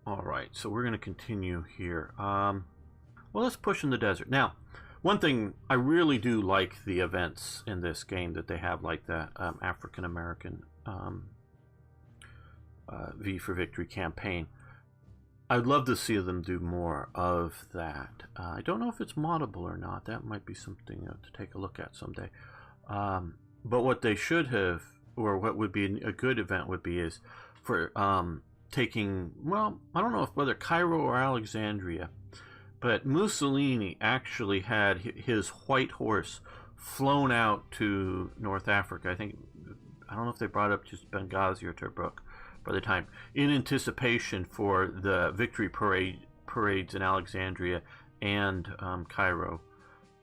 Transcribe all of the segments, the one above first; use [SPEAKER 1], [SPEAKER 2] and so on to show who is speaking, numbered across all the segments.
[SPEAKER 1] All right, so we're going to continue here. Well, let's push in the desert. Now, one thing, I really do like the events in this game that they have, like the African-American V for Victory campaign. I'd love to see them do more of that. I don't know if it's moddable or not. That might be something to take a look at someday. But what they should have, or what would be a good event would be, is for taking, well, I don't know if whether Cairo or Alexandria, but Mussolini actually had his white horse flown out to North Africa. I don't know if they brought up just Benghazi or Tobruk by the time, in anticipation for the victory parades in Alexandria and Cairo.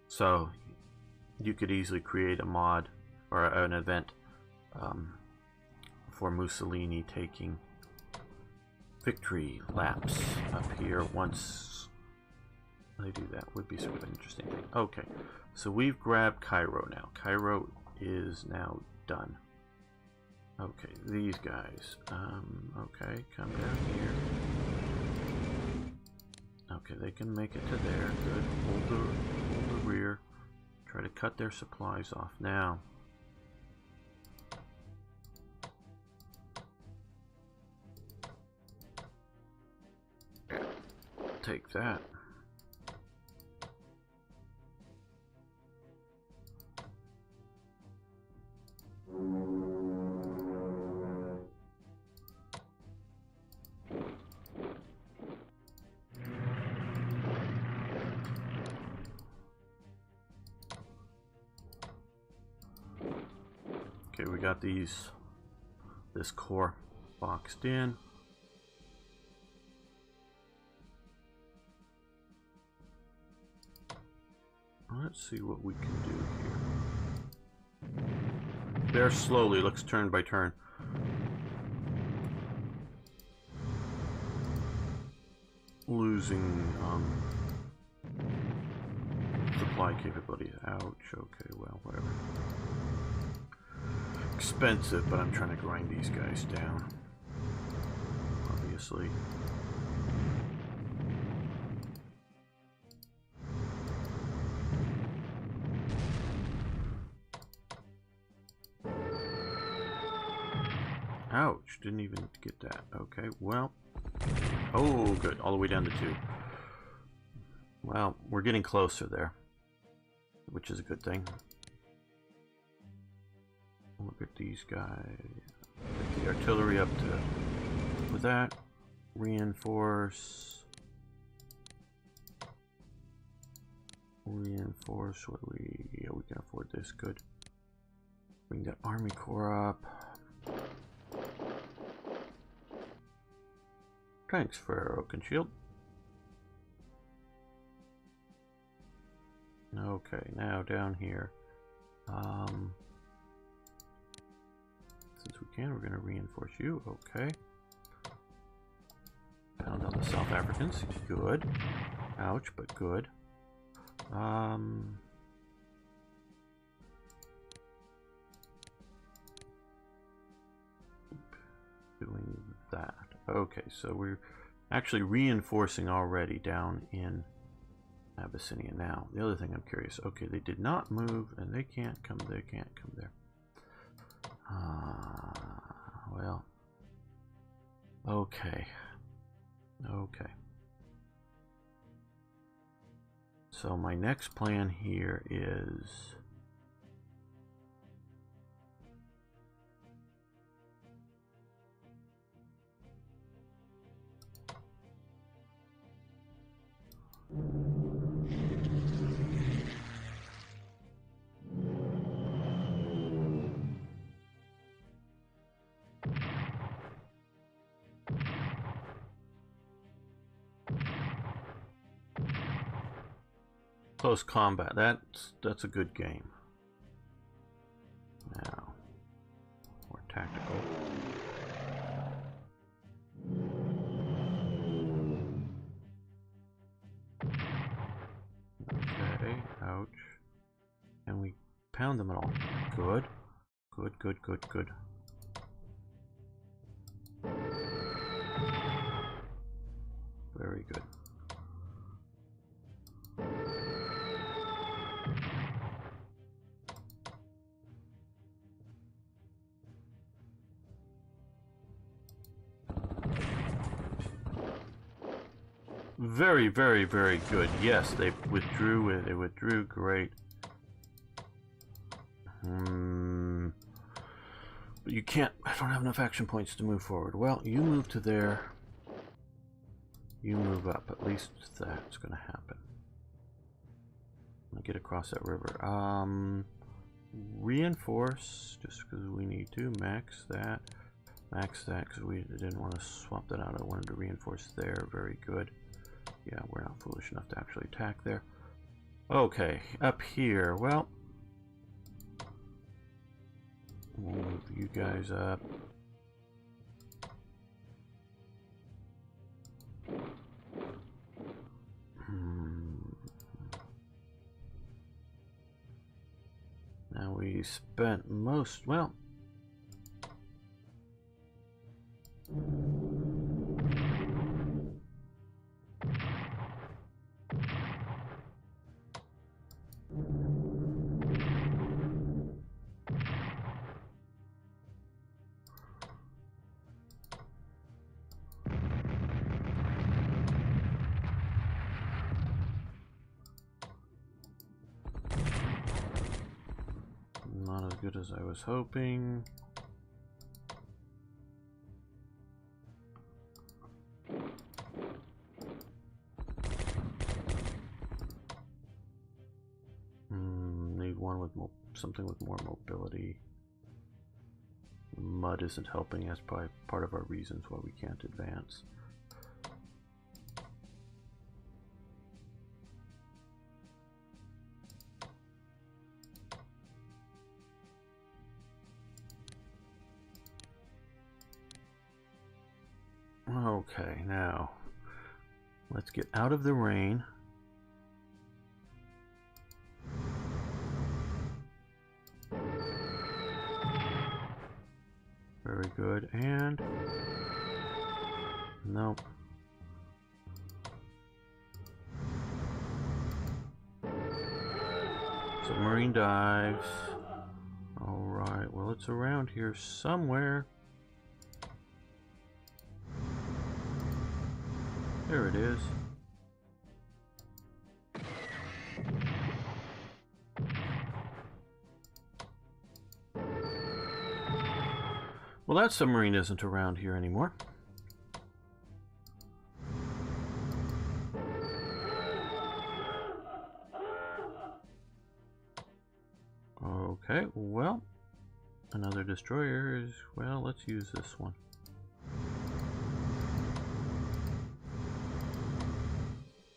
[SPEAKER 1] So you could easily create a mod or an event for Mussolini taking victory laps up here. Once they do that, would be sort of an interesting thing. Okay, so we've grabbed Cairo now. Cairo is now done. Okay, these guys. Okay, come down here. Okay, they can make it to there. Good. Hold the rear. Try to cut their supplies off now. Take that. Okay, we got this core boxed in. Let's see what we can do here. There, slowly, let's turn by turn. Losing supply capability. Ouch. Okay, well, whatever. Expensive, but I'm trying to grind these guys down. Obviously. Ouch, didn't even get that. Okay, well. Oh, good. All the way down to 2. Well, we're getting closer there, which is a good thing. Look at these guys. Get the artillery up to, with that, reinforce. Reinforce what yeah, we can afford this. Good. Bring that army corps up. Thanks for Oak and Shield. Okay, now down here. Since we can, we're going to reinforce you. Okay. Pound on the South Africans. Good. Ouch, but good. Doing that. Okay, so we're actually reinforcing already down in Abyssinia. Now, the other thing I'm curious. Okay, they did not move, and they can't come. They can't come there. Well. Okay. Okay. So my next plan here is close combat. That's a good game. Now, more tactical. Okay, ouch. And we pound them at all. Good. Good, good, good, good. Very, very, very good. Yes, they withdrew. They withdrew. Great. But you can't. I don't have enough action points to move forward. Well, you move to there. You move up. At least that's going to happen. I'm going to get across that river. Reinforce, just because we need to. Max that. Max that, because we didn't want to swap that out. I wanted to reinforce there. Very good. Yeah, we're not foolish enough to actually attack there. Okay, up here. Well, we'll move you guys up. Now we spent most, well, not as good as I was hoping. Need one with something with more mobility. Mud isn't helping. That's probably part of our reasons why we can't advance. Okay, now let's get out of the rain. Very good, and nope. Submarine dives. Alright, well, it's around here somewhere. There it is. Well, that submarine isn't around here anymore. Okay, well, another destroyer is, well, let's use this one.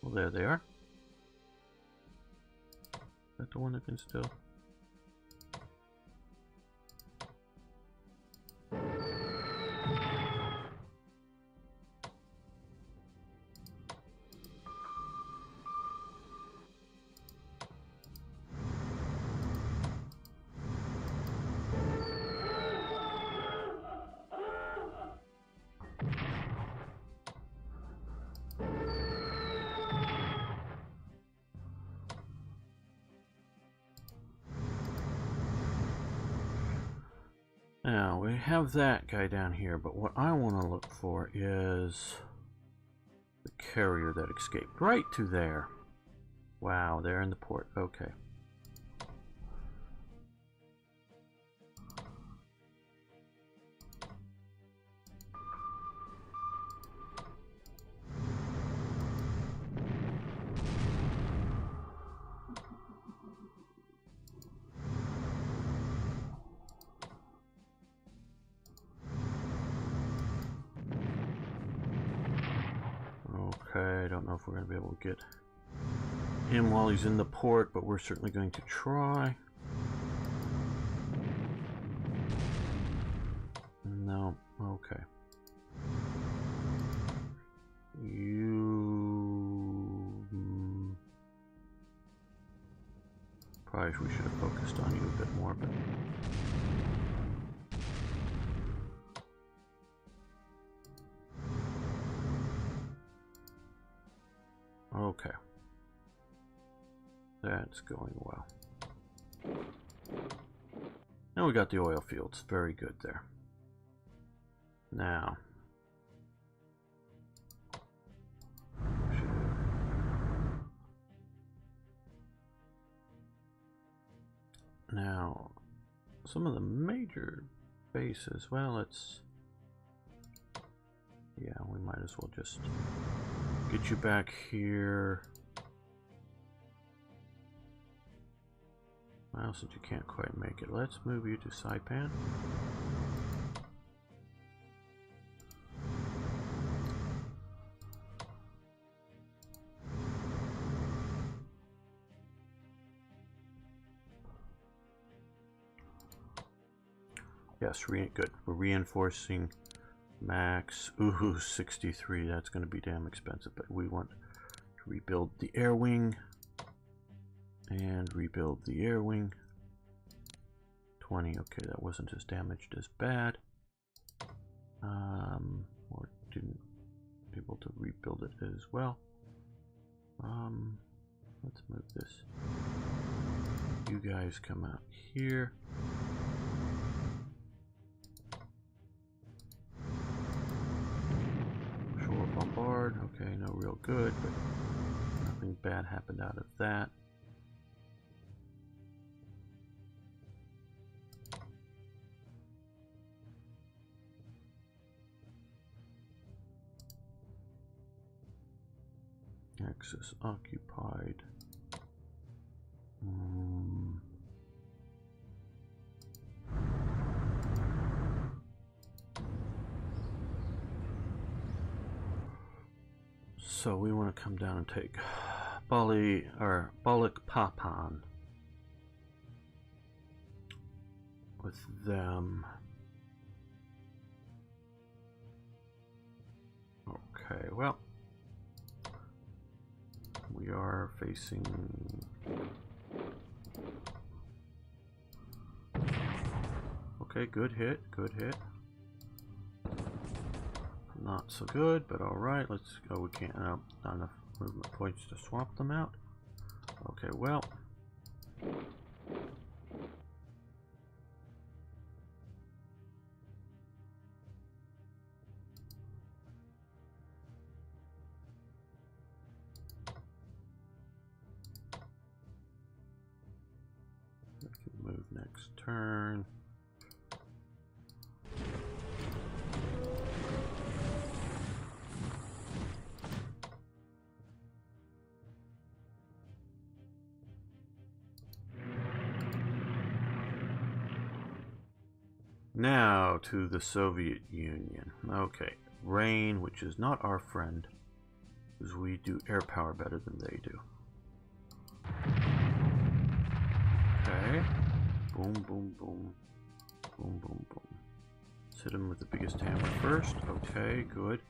[SPEAKER 1] Well, there they are. Is that the one that can still? Now, we have that guy down here, but what I want to look for is the carrier that escaped. Right to there. Wow, they're in the port. Okay. I don't know if we're going to be able to get him while he's in the port, but we're certainly going to try. No, okay. Probably we should have focused on you a bit more, but... Okay. That's going well. Now we got the oil fields. Very good there. Now, should some of the major bases. Well, it's... yeah, we might as well just get you back here. Well, since you can't quite make it, let's move you to Saipan. Yes, good. We're reinforcing max. Ooh, 63. That's going to be damn expensive, but we want to rebuild the air wing and rebuild the air wing. 20. Okay, that wasn't as damaged as bad. Or didn't able to rebuild it as well. Let's move this. You guys come out here. Shore bombard. Okay, no real good, but nothing bad happened out of that. Axis occupied. So we want to come down and take Bali or Balikpapan with them. Okay, well, we are facing. Okay, good hit, good hit. Not so good, but all right. Let's go. We can't. Not enough movement points to swap them out. Okay, well. We can move next turn. Now to the Soviet Union. Okay, rain, which is not our friend, because we do air power better than they do. Okay, boom, boom, boom, boom, boom, boom. Let's hit him with the biggest hammer first. Okay, good.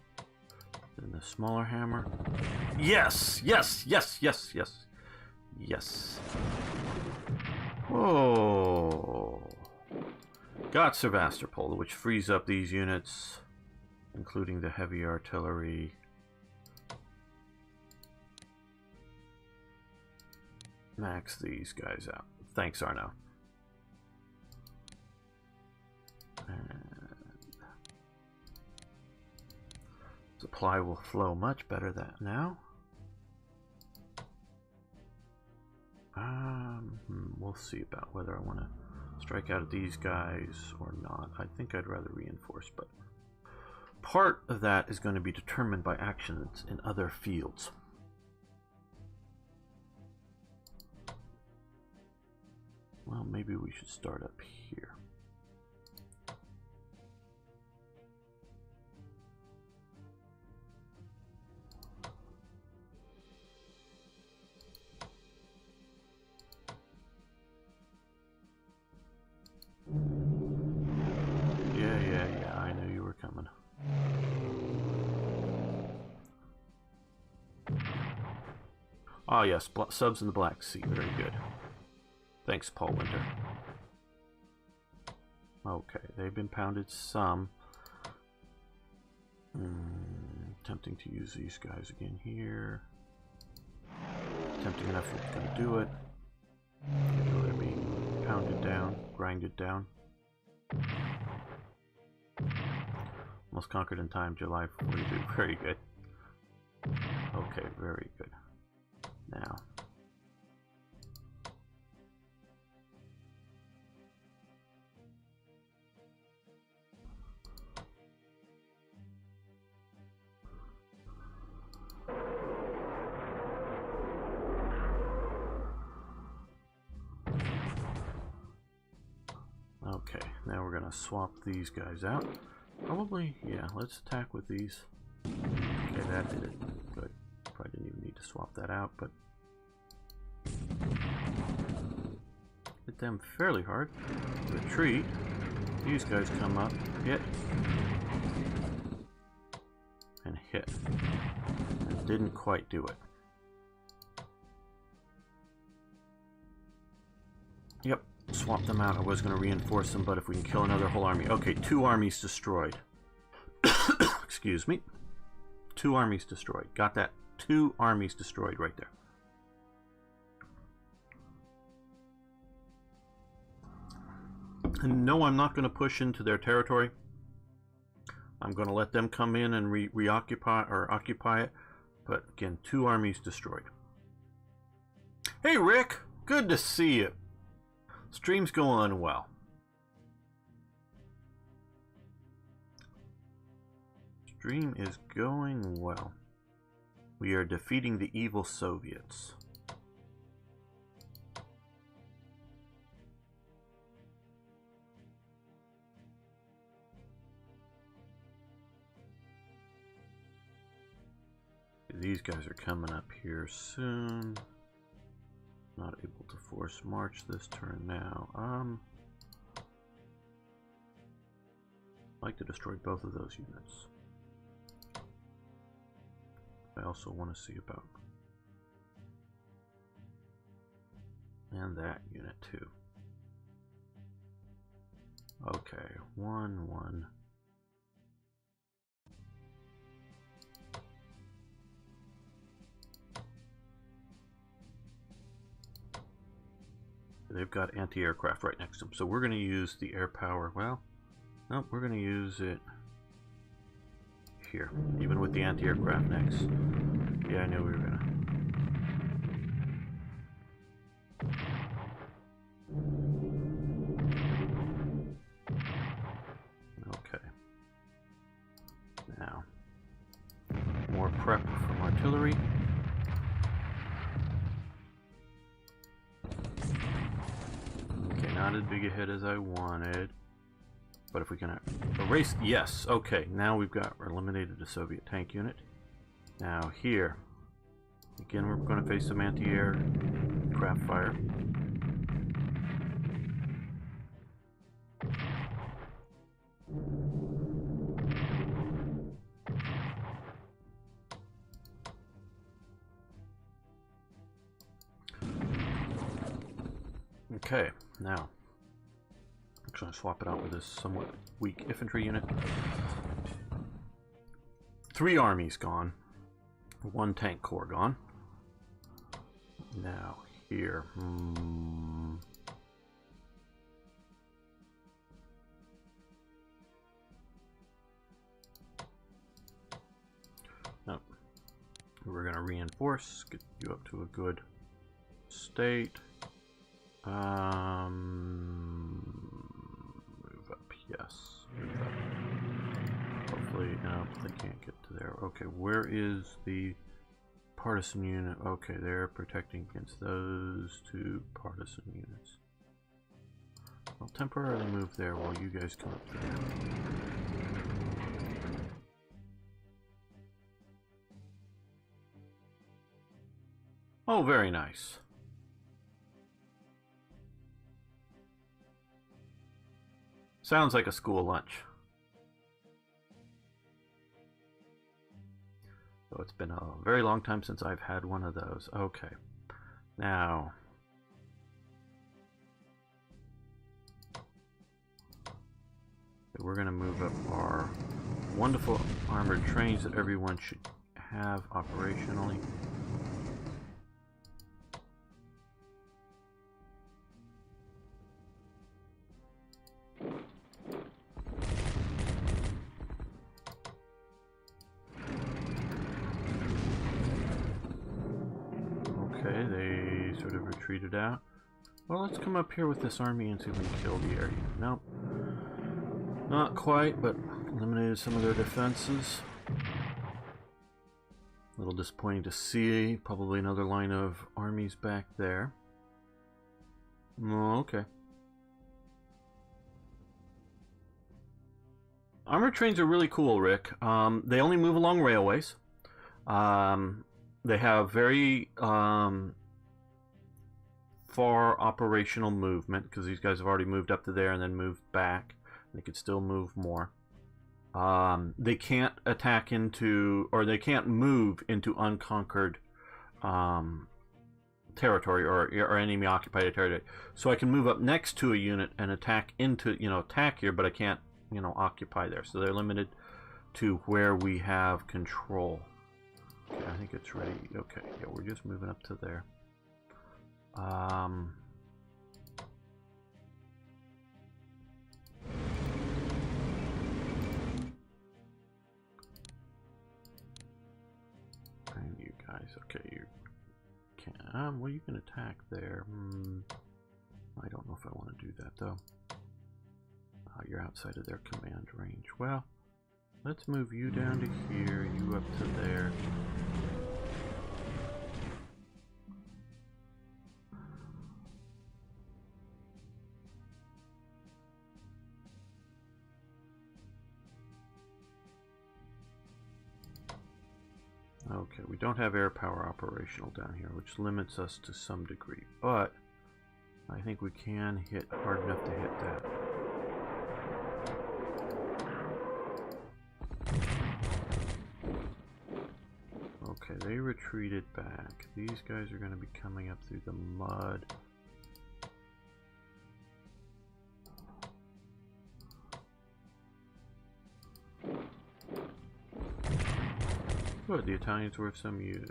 [SPEAKER 1] Then the smaller hammer. Yes, yes, yes, yes, yes, yes. Whoa. Got Sevastopol, which frees up these units, including the heavy artillery. Max these guys out. Thanks, Arno. And supply will flow much better that now. We'll see about whether I want to strike out at these guys or not. I think I'd rather reinforce, but part of that is going to be determined by actions in other fields. Well, maybe we should start up here. Yeah, I knew you were coming. Oh yes, subs in the Black Sea, very good. Thanks, Paul Winter. Okay, they've been pounded some. Tempting to use these guys again here. Tempting enough it's going to do it. They're being pounded down, grinded down. Almost conquered in time, July 42. Very good. Okay, very good. Now. Now we're going to swap these guys out. Probably, yeah, let's attack with these. Okay, that did it. Good. Probably didn't even need to swap that out, but hit them fairly hard. Retreat. These guys come up, hit, and hit. And didn't quite do it. Yep, swap them out. I was going to reinforce them, but if we can kill another whole army. Okay, 2 armies destroyed. Excuse me. 2 armies destroyed. Got that? 2 armies destroyed right there. And no, I'm not going to push into their territory. I'm going to let them come in and reoccupy or occupy it. But again, 2 armies destroyed. Hey Rick, good to see you. Stream's going well. Stream is going well. We are defeating the evil Soviets. These guys are coming up here soon. Not able to force march this turn now. I'd like to destroy both of those units. I also want to see about and that unit too. Okay, 1-1. They've got anti-aircraft right next to them, so we're going to use the air power. Well, no, we're going to use it here, even with the anti-aircraft next. Yeah, I knew we were going to. Okay. Now, more prep from artillery. Not as big a hit as I wanted, but if we can erase, yes, okay, now we've got eliminated a Soviet tank unit. Now here, again, we're going to face some anti-air craft fire. Okay, now I'm going to swap it out with this somewhat weak infantry unit. 3 armies gone, 1 tank corps gone. Now here, no, we're going to reinforce, get you up to a good state. Move up, yes. Move up. Hopefully, no, they can't get to there. Okay, where is the partisan unit? Okay, they're protecting against those 2 partisan units. I'll temporarily move there while you guys come up there. Oh, very nice. Sounds like a school lunch. So it's been a very long time since I've had one of those. Okay. Now, we're going to move up our wonderful armored trains that everyone should have operationally. Okay, they sort of retreated out. Well, let's come up here with this army and see if we can kill the area. Nope. Not quite, but eliminated some of their defenses. A little disappointing to see. Probably another line of armies back there. Oh, okay. armored trains are really cool, Rick. They only move along railways. They have very far operational movement, because these guys have already moved up to there and then moved back. They could still move more. They can't attack into, or they can't move into unconquered territory or enemy occupied territory. So I can move up next to a unit and attack into, attack here, but I can't, occupy there. So they're limited to where we have control. Okay, I think it's ready. Okay, yeah, we're just moving up to there. And you guys, okay, you can. Well, you can attack there. I don't know if I want to do that though. You're outside of their command range. Well, let's move you down to here, you up to there. Okay, we don't have air power operational down here, which limits us to some degree, but I think we can hit hard enough to hit that. Okay, they retreated back. These guys are going to be coming up through the mud. Good, the Italians were of some use.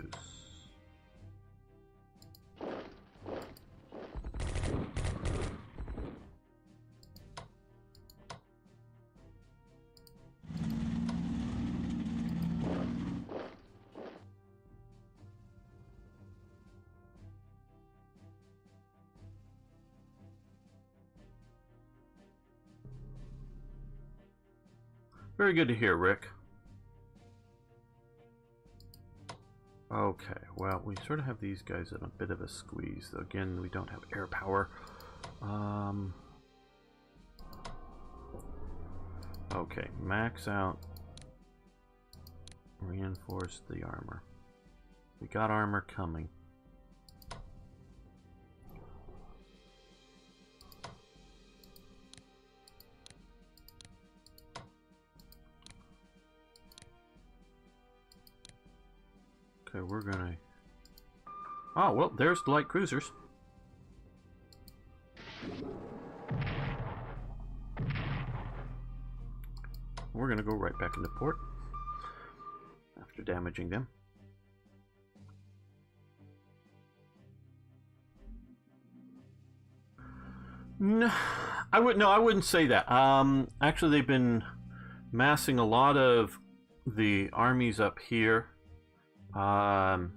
[SPEAKER 1] Very good to hear, Rick. Okay, well, we sort of have these guys in a bit of a squeeze. Again, we don't have air power. Okay, max out. Reinforce the armor. We got armor coming. Okay, we're gonna... Oh, well, there's the light cruisers. We're gonna go right back into port after damaging them. No, I wouldn't say that. Actually, they've been massing a lot of the armies up here. I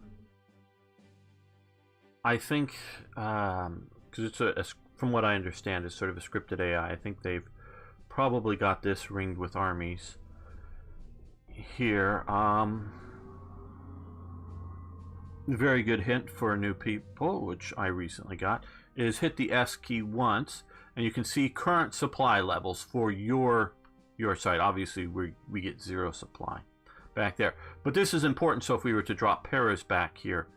[SPEAKER 1] think, because it's from what I understand, it's sort of a scripted AI. I think they've probably got this ringed with armies here. Very good hint for new people, which I recently got, is hit the S key once, and you can see current supply levels for your site. Obviously, we get 0 supply back there, but this is important. So if we were to drop Paris back here,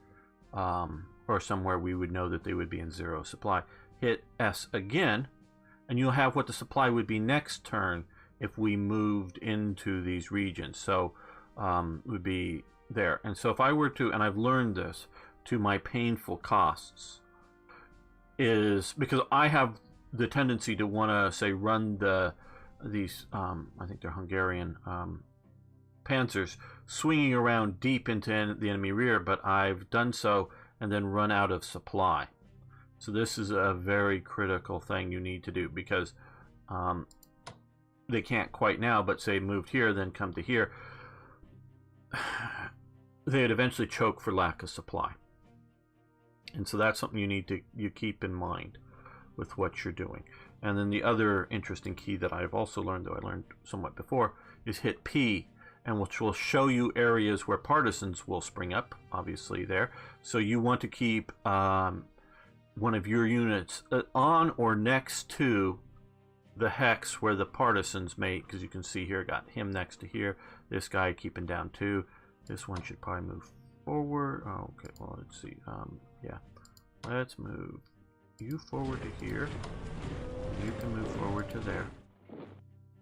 [SPEAKER 1] or somewhere, we would know that they would be in 0 supply. Hit S again, and you'll have what the supply would be next turn if we moved into these regions. So would be there. And so if I were to, and I've learned this to my painful costs, is because I have the tendency to want to say run these I think they're Hungarian panzers swinging around deep into the enemy rear, but I've done so and then run out of supply. So this is a very critical thing you need to do, because they can't quite now, but say moved here, then come to here, they'd eventually choke for lack of supply. And so that's something you keep in mind with what you're doing. And then the other interesting key that I've also learned, though I learned somewhat before, is hit P, and which will show you areas where partisans will spring up, obviously there. So you want to keep one of your units on or next to the hex where the partisans mate, because you can see here, got him next to here. This guy keeping down 2. This one should probably move forward. Oh, okay, well, let's see. Yeah, let's move you forward to here. You can move forward to there.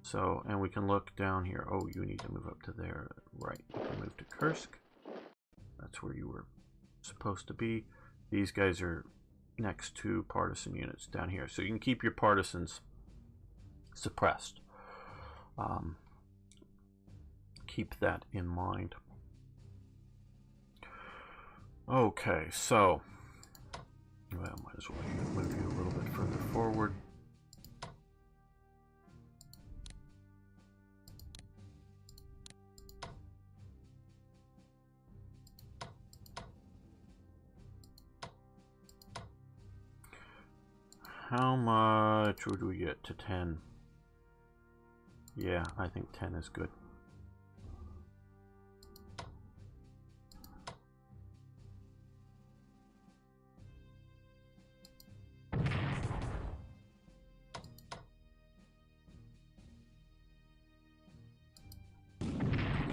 [SPEAKER 1] So, and we can look down here. Oh, you need to move up to there. Right, you can move to Kursk. That's where you were supposed to be. These guys are next to partisan units down here. So you can keep your partisans suppressed. Keep that in mind. Okay, so, well, might as well move you a little bit further forward. How much would we get to 10? Yeah, I think 10 is good.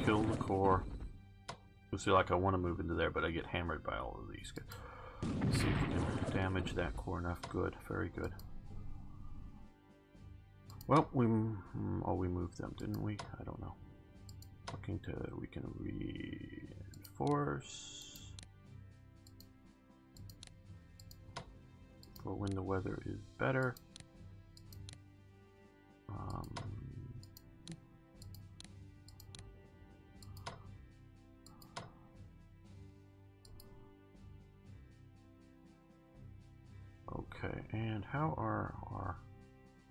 [SPEAKER 1] Kill the core. You'll see, like, I want to move into there, but I get hammered by all of these guys. Let's see if we can damage that core enough. Good, very good. Well, we moved them, didn't we? I don't know. Looking to, we can reinforce for when the weather is better. Okay, and how are our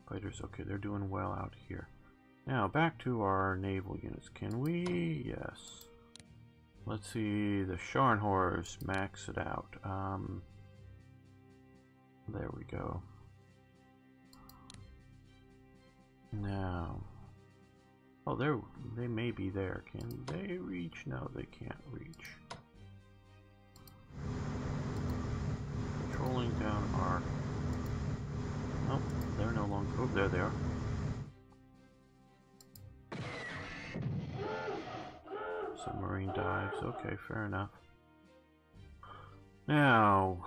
[SPEAKER 1] fighters? Okay, they're doing well out here. Now, back to our naval units. Can we? Yes. Let's see, the Scharnhorst, max it out. There we go. Now, oh, they may be there. Can they reach? No, they can't reach. Controlling down our... Oh, they're no longer... Oh, there they are. Submarine dives. Okay, fair enough. Now,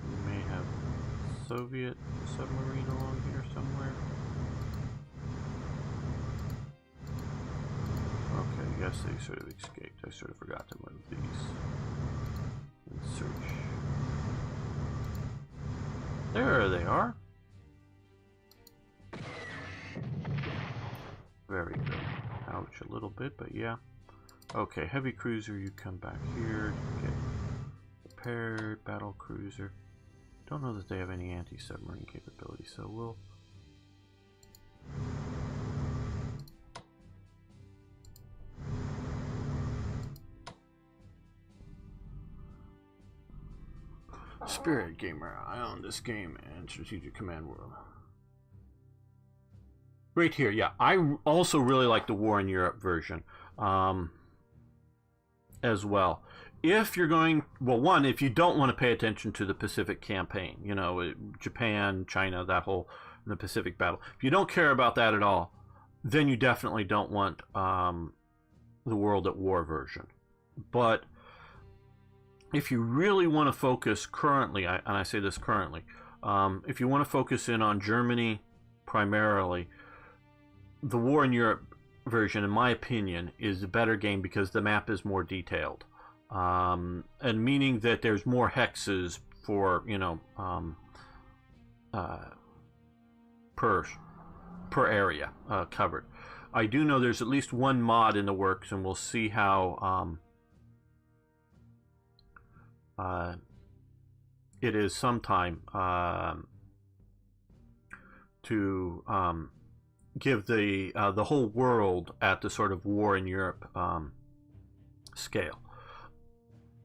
[SPEAKER 1] we may have Soviet submarine along here somewhere. Okay, I guess they sort of escaped. I sort of forgot to move these and search. There they are. Very good. Ouch, a little bit, but yeah. Okay, heavy cruiser, you come back here to get repaired. Battle cruiser. Don't know that they have any anti-submarine capability, so we'll... Spirit Gamer, I own this game and Strategic Command World. Right here, yeah. I also really like the War in Europe version as well. If you're going, well, one, if you don't want to pay attention to the Pacific campaign, you know, Japan, China, that whole, the Pacific battle. If you don't care about that at all, then you definitely don't want the World at War version. But if you really want to focus currently, and I say this currently, if you want to focus in on Germany primarily, the War in Europe version, in my opinion, is a better game because the map is more detailed. And meaning that there's more hexes for, you know, per area covered. I do know there's at least one mod in the works, and we'll see how it is sometime to give the whole world at the sort of War in Europe scale.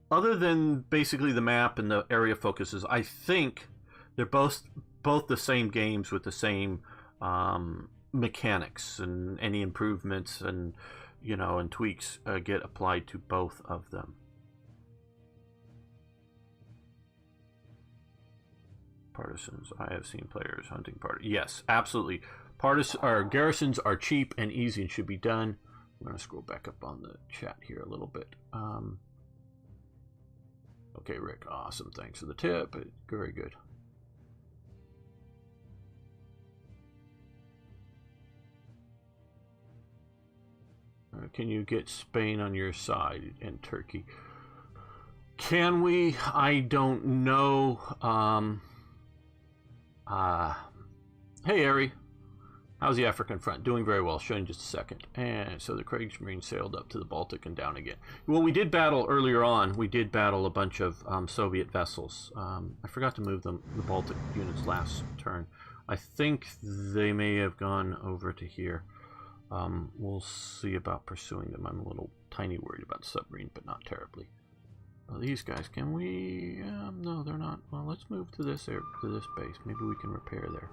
[SPEAKER 1] Other than basically the map and the area focuses, I think they're both the same games with the same mechanics, and any improvements and, you know, and tweaks get applied to both of them. Partisans. I have seen players hunting party. Yes, absolutely. Garrisons are cheap and easy and should be done. I'm going to scroll back up on the chat here a little bit. Okay, Rick, awesome. Thanks for the tip. Very good. Can you get Spain on your side and Turkey? Can we? I don't know. Hey, Ari. How's the African front? Doing very well. Show you in just a second. And so the Kriegsmarine sailed up to the Baltic and down again. Well, we did battle earlier on. We did battle a bunch of Soviet vessels. I forgot to move the Baltic units last turn. I think they may have gone over to here. We'll see about pursuing them. I'm a little tiny worried about the submarine, but not terribly. These guys, can we? No, they're not. Well, let's move to this base. Maybe we can repair there.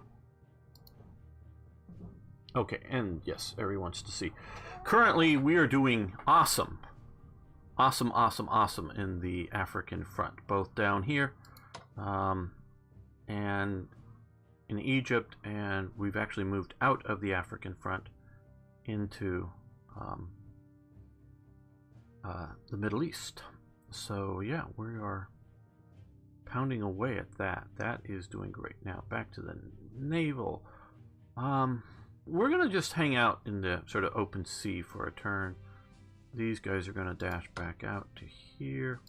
[SPEAKER 1] Okay, and yes, Ari wants to see. Currently, we are doing awesome in the African front, both down here and in Egypt, and we've actually moved out of the African front into the Middle East. So yeah, we are pounding away at that. That is doing great. Now back to the naval. We're going to just hang out in the sort of open sea for a turn. These guys are going to dash back out to here.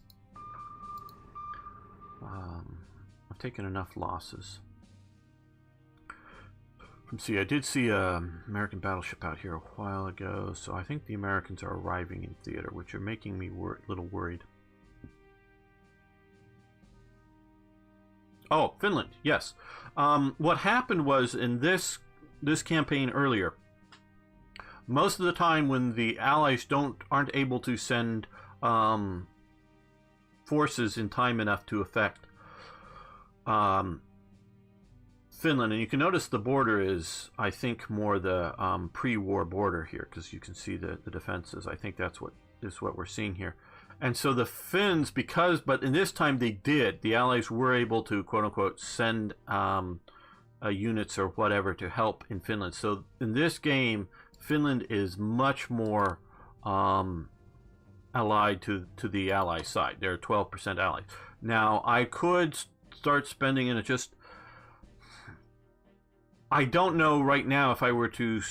[SPEAKER 1] I've taken enough losses. From sea, I did see an American battleship out here a while ago, so I think the Americans are arriving in theater, which are making me a little worried. Oh, Finland, yes. What happened was in this campaign earlier, most of the time when the Allies aren't able to send forces in time enough to affect Finland, and you can notice the border is, I think, more the pre-war border here, because you can see the defenses. I think that's what we're seeing here. And so the Finns, but in this time the Allies were able to, quote-unquote, send units or whatever to help in Finland. So in this game, Finland is much more allied to the ally side. They're 12% allies. Now, I could start spending in it. I don't know right now if I were to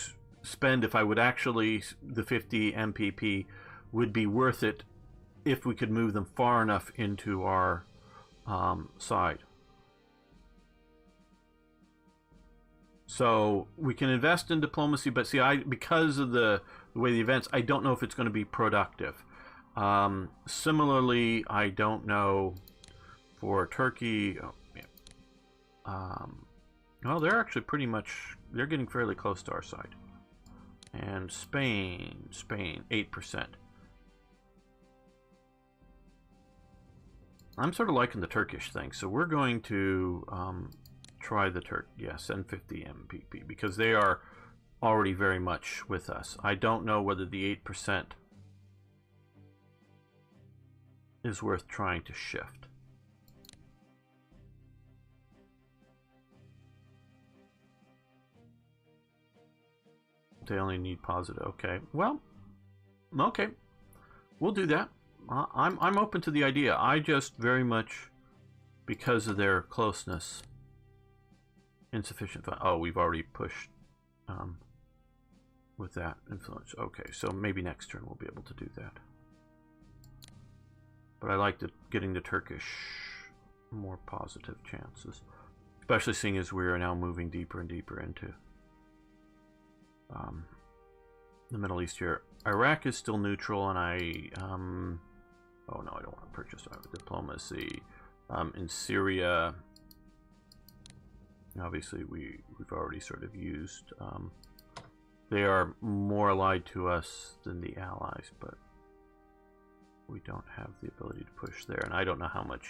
[SPEAKER 1] spend, if I would actually, the 50 MPP would be worth it if we could move them far enough into our side. So we can invest in diplomacy, but see, because of the way the events, I don't know if it's going to be productive. Similarly, I don't know for Turkey. Well, they're actually they're getting fairly close to our side. And Spain, 8%. I'm sort of liking the Turkish thing, so we're going to try the send 50 MPP, because they are already very much with us. I don't know whether the 8% is worth trying to shift. They only need positive. Okay, well, okay, we'll do that. I'm open to the idea. I just very much, because of their closeness, insufficient. Oh, we've already pushed with that influence. Okay, so maybe next turn we'll be able to do that. But I like getting the Turkish more positive chances, especially seeing as we are now moving deeper and deeper into the Middle East here. Iraq is still neutral, and oh no, I don't want to purchase diplomacy. In Syria, obviously we've already sort of used. They are more allied to us than the Allies, but we don't have the ability to push there, and I don't know how much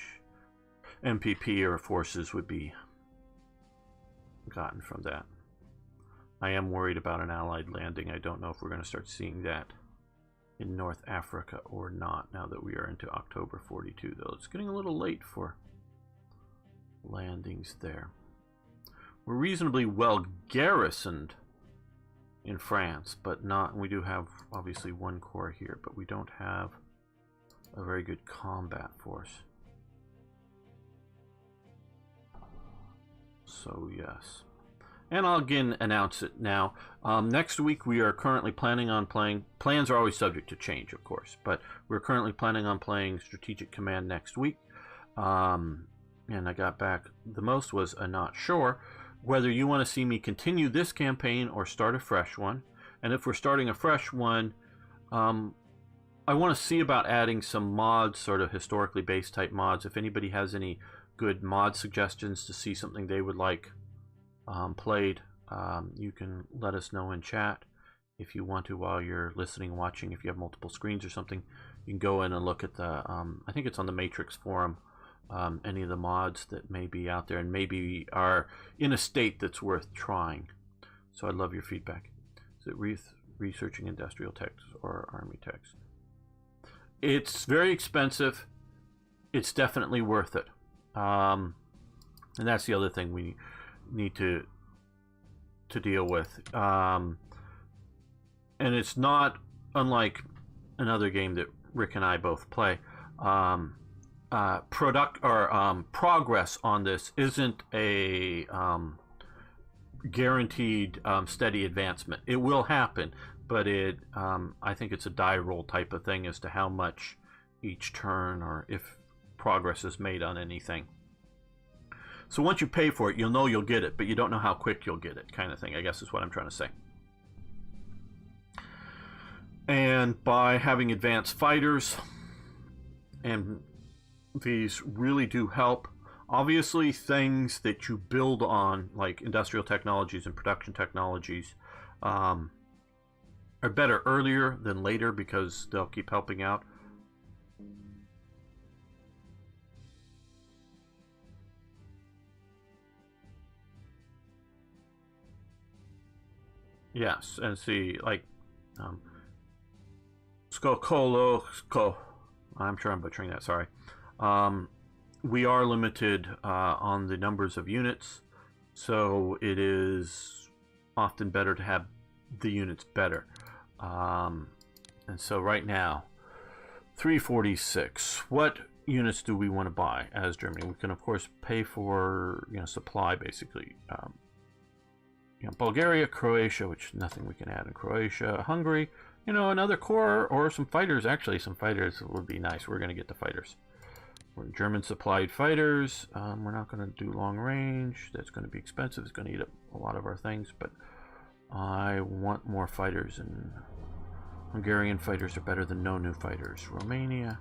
[SPEAKER 1] MPP or forces would be gotten from that. I am worried about an Allied landing. I don't know if we're going to start seeing that in North Africa or not, now that we are into October 42, though it's getting a little late for landings there. We're reasonably well garrisoned in France, but not. We do have obviously one corps here, but we don't have a very good combat force. So yes, and I'll again announce it now. Next week we are currently planning on playing. Plans are always subject to change, of course, but we're currently planning on playing Strategic Command next week. And I got back. The most was a not sure whether you want to see me continue this campaign or start a fresh one. And if we're starting a fresh one, I want to see about adding some mods, sort of historically based type mods. If anybody has any good mod suggestions to see something they would like played, you can let us know in chat if you want to while you're listening, watching. If you have multiple screens or something, you can go in and look at the, I think it's on the Matrix forum, any of the mods that may be out there and maybe are in a state that's worth trying. So I'd love your feedback. Is it researching industrial text or army text? It's very expensive. It's definitely worth it. And that's the other thing we need to deal with. And it's not unlike another game that Rick and I both play. Progress on this isn't a guaranteed steady advancement. It will happen, but I think it's a die roll type of thing as to how much each turn or if progress is made on anything. So once you pay for it, you'll know you'll get it, but you don't know how quick you'll get it, kind of thing, I guess is what I'm trying to say. And by having advanced fighters, and these really do help. Obviously, things that you build on, like industrial technologies and production technologies, are better earlier than later because they'll keep helping out. Yes, and see, like, Skokolo, I'm sure I'm butchering that, sorry. We are limited on the numbers of units, so it is often better to have the units better. And so right now, 346. What units do we want to buy as Germany? We can, of course, pay for supply, basically. Bulgaria, Croatia, which nothing we can add in Croatia. Hungary, another corps or some fighters. Actually, some fighters would be nice. We're going to get the fighters. We're German supplied fighters. We're not going to do long range. That's going to be expensive. It's going to eat up a lot of our things, but I want more fighters, and Hungarian fighters are better than no new fighters. Romania,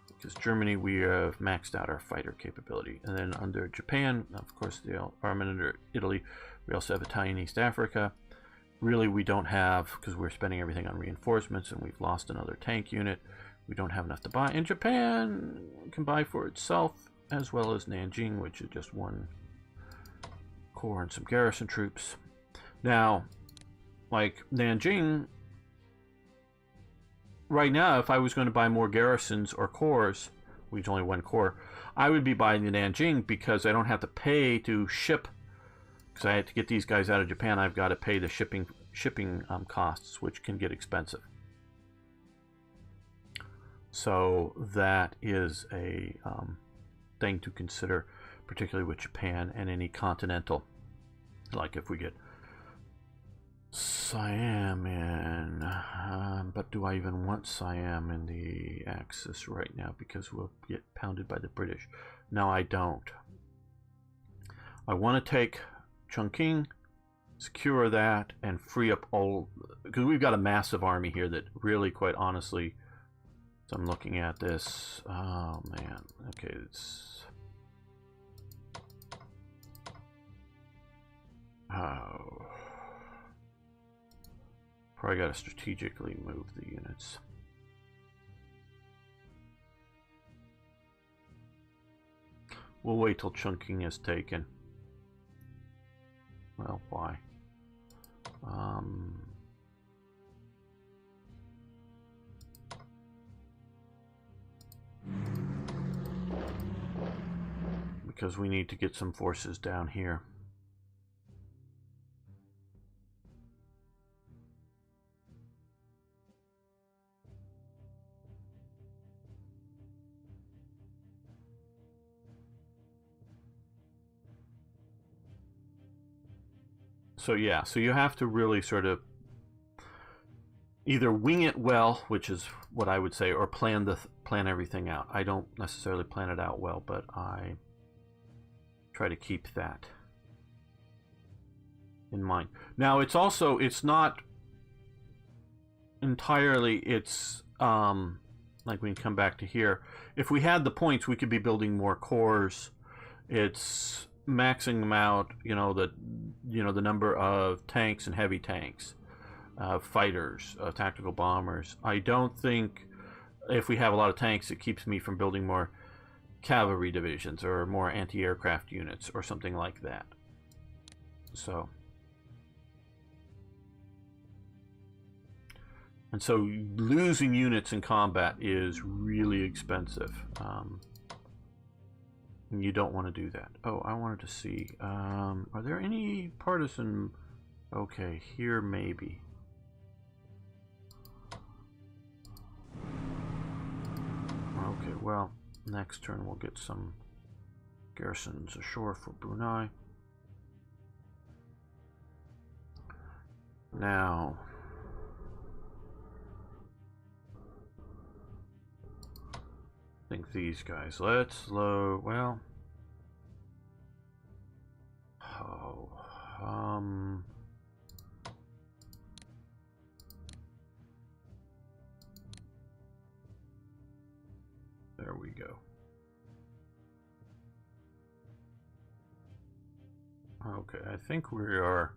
[SPEAKER 1] because Germany, we have maxed out our fighter capability. And then under Japan, of course, the armament under Italy, we also have Italian East Africa. Really, we don't have, because we're spending everything on reinforcements, and we've lost another tank unit. We don't have enough to buy. And Japan can buy for itself, as well as Nanjing, which is just one corps and some garrison troops. Now, like Nanjing, right now, if I was going to buy more garrisons or corps, which is only one corps, I would be buying the Nanjing because I don't have to pay to ship. Because I had to get these guys out of Japan, I've got to pay the shipping costs, which can get expensive. So that is a thing to consider, particularly with Japan and any continental. Like if we get Siam in, but do I even want Siam in the Axis right now? Because we'll get pounded by the British. No, I don't. I want to take Chongqing, secure that, and free up all, because we've got a massive army here that really, quite honestly, so I'm looking at this. Oh man, okay, it's probably got to strategically move the units. We'll wait till Chongqing is taken. Well, why? We because we need to get some forces down here. So yeah, so you have to really sort of either wing it well, which is what I would say, or plan everything out. I don't necessarily plan it out well, but I try to keep that in mind. Now it's not entirely, it's like we can come back to here. If we had the points, we could be building more cores. It's maxing them out, the number of tanks and heavy tanks, fighters, tactical bombers. I don't think if we have a lot of tanks, it keeps me from building more cavalry divisions or more anti-aircraft units or something like that. So, and so losing units in combat is really expensive. You don't want to do that. Oh, I wanted to see, are there any partisan? Okay, here maybe. Okay, well, next turn we'll get some garrisons ashore for Brunei. Now, I think these guys, let's load, well, there we go. Okay, I think we are.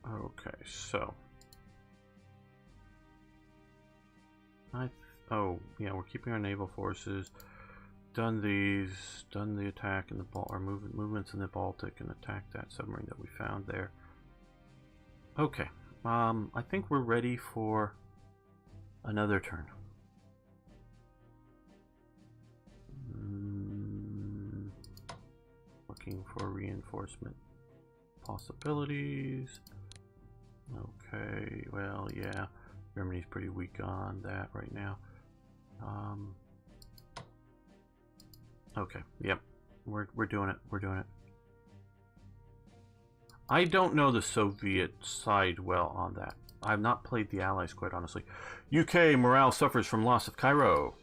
[SPEAKER 1] Okay, so oh yeah, we're keeping our naval forces. Done these, done the attack in the our movements in the Baltic, and attacked that submarine that we found there. Okay, I think we're ready for another turn. Looking for reinforcement possibilities. Okay, well, yeah, Germany's pretty weak on that right now. Okay, yep, we're doing it. We're doing it. I don't know the Soviet side well on that. I've not played the Allies, quite honestly. UK morale suffers from loss of Cairo.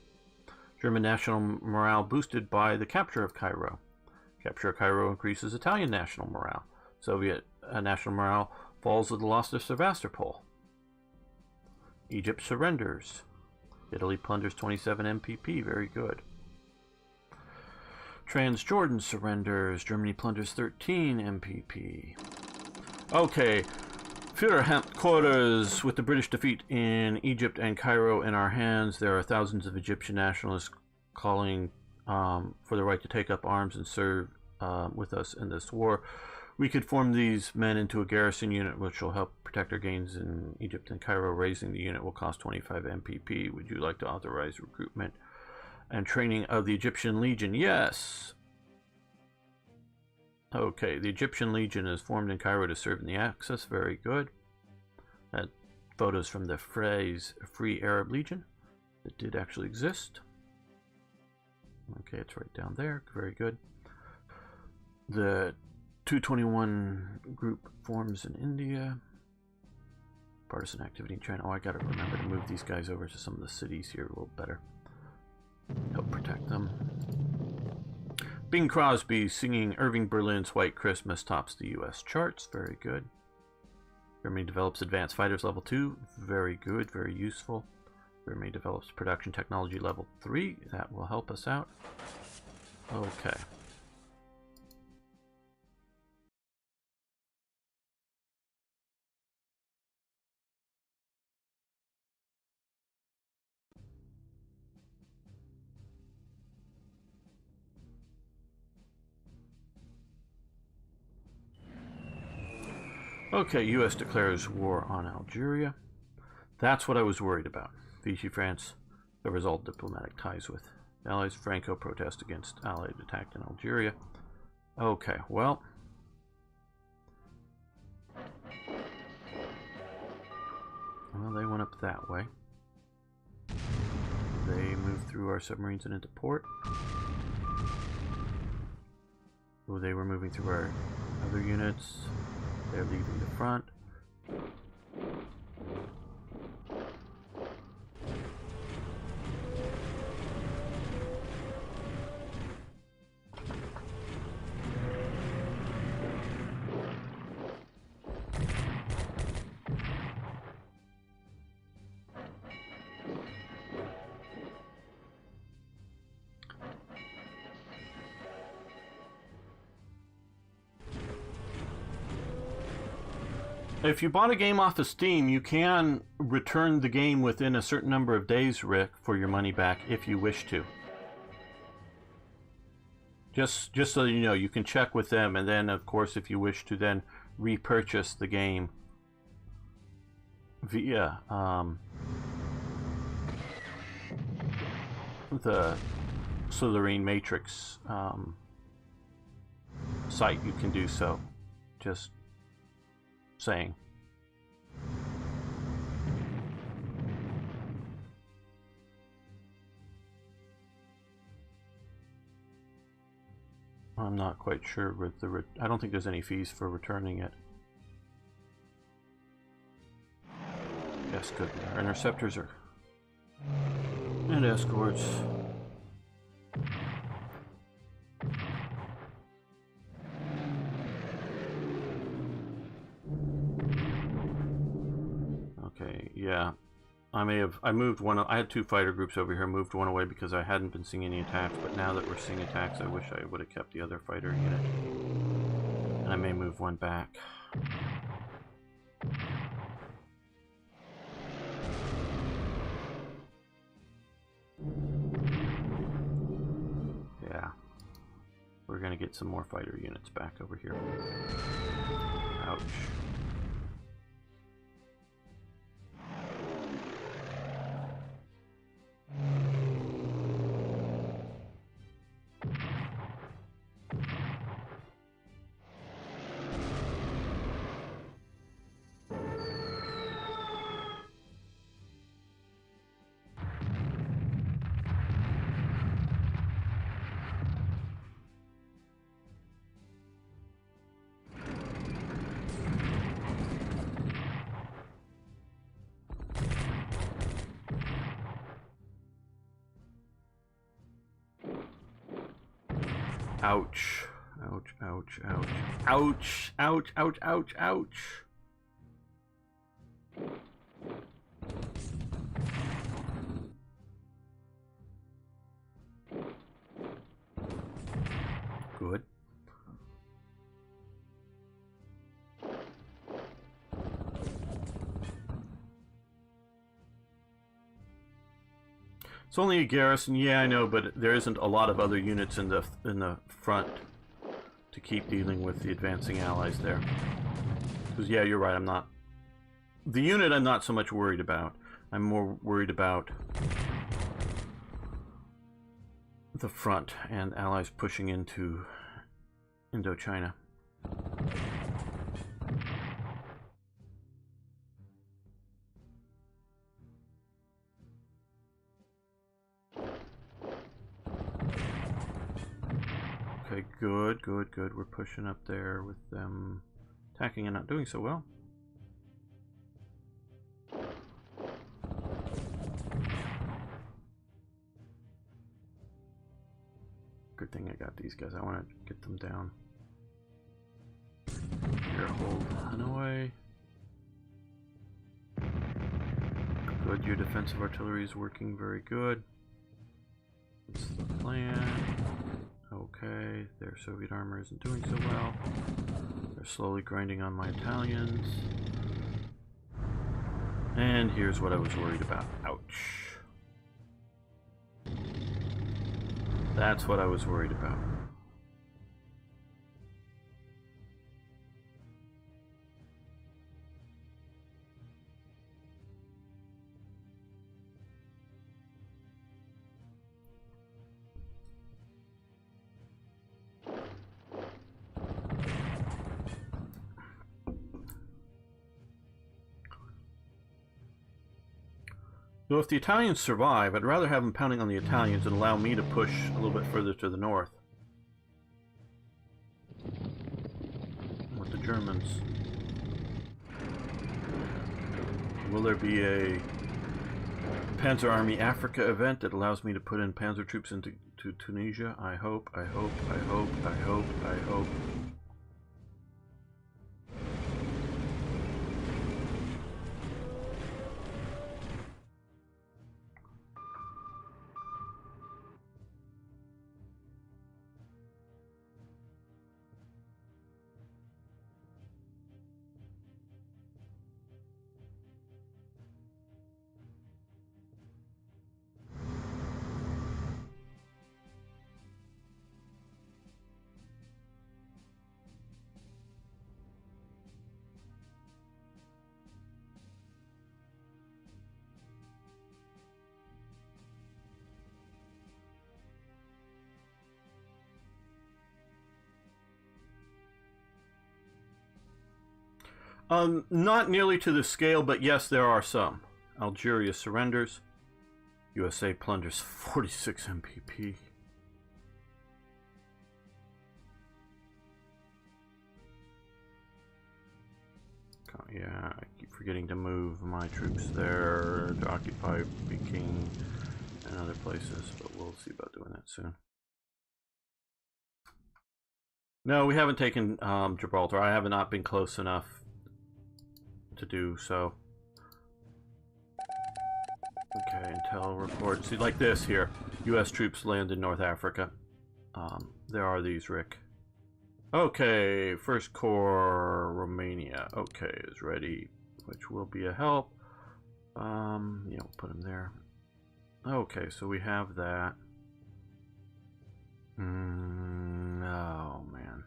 [SPEAKER 1] German national morale boosted by the capture of Cairo. Capture of Cairo increases Italian national morale. Soviet national morale falls with the loss of Sevastopol. Egypt surrenders. Italy plunders 27 MPP. Very good. Transjordan surrenders. Germany plunders 13 MPP. Okay. Führerhauptquarters quarters. With the British defeat in Egypt and Cairo in our hands, there are thousands of Egyptian nationalists calling for the right to take up arms and serve with us in this war. We could form these men into a garrison unit which will help protect our gains in Egypt and Cairo. Raising the unit will cost 25 MPP. Would you like to authorize recruitment and training of the Egyptian Legion? Yes. Okay, the Egyptian Legion is formed in Cairo to serve in the Axis. Very good. That photos from the Free Arab Legion that did actually exist. Okay, it's right down there. Very good. The 221 group forms in India. Partisan activity in China. Oh, I gotta remember to move these guys over to some of the cities here a little better. Help protect them. Bing Crosby singing Irving Berlin's White Christmas tops the US charts. Very good. Germany develops advanced fighters level 2. Very good, very useful. Germany develops production technology level 3. That will help us out. Okay. Okay, U.S. declares war on Algeria. That's what I was worried about. Vichy France severs all diplomatic ties with Allies. Franco protest against Allied attack in Algeria. Okay, well. Well, they went up that way. They moved through our submarines and into port. Oh, they were moving through our other units. They're leaving the front. If you bought a game off of Steam, you can return the game within a certain number of days, Rick, for your money back if you wish to. Just so you know, you can check with them, and then, of course, if you wish to then repurchase the game via the Solarine Matrix site, you can do so. Just saying. I'm not quite sure with the I don't think there's any fees for returning it. Yes, good. Our interceptors are and escorts. Okay, yeah. I moved one. I had two fighter groups over here. Moved one away because I hadn't been seeing any attacks. But now that we're seeing attacks, I wish I would have kept the other fighter unit. And I may move one back. Yeah. We're gonna get some more fighter units back over here. Ouch. Ouch. Ouch, ouch, ouch. Ouch, ouch, ouch, ouch, ouch. Good. It's only a garrison, yeah, I know, but there isn't a lot of other units in the front to keep dealing with the advancing allies there. Because yeah, you're right. I'm not the unit. I'm not so much worried about. I'm more worried about the front and allies pushing into Indochina. Okay, good, good, good. We're pushing up there with them attacking and not doing so well. Good thing I got these guys. I want to get them down. Here, hold Hanoi. Good. Good. Your defensive artillery is working very good. What's the plan? Okay, their Soviet armor isn't doing so well. They're slowly grinding on my Italians. And here's what I was worried about. Ouch. That's what I was worried about. So if the Italians survive, I'd rather have them pounding on the Italians and allow me to push a little bit further to the north. With the Germans. Will there be a Panzer Army Africa event that allows me to put in panzer troops into Tunisia? I hope, I hope, I hope, I hope, I hope. Not nearly to the scale, but yes, there are some. Algeria surrenders. USA plunders 46 MPP. Yeah, I keep forgetting to move my troops there to occupy Peking and other places, but we'll see about doing that soon. No, we haven't taken Gibraltar. I have not been close enough to do so. Okay, intel report. See, like this here. U.S. troops land in North Africa. There are these, Rick. Okay, First Corps Romania. Okay, is ready, which will be a help. Yeah, we'll put him there. Okay, so we have that. Oh, man.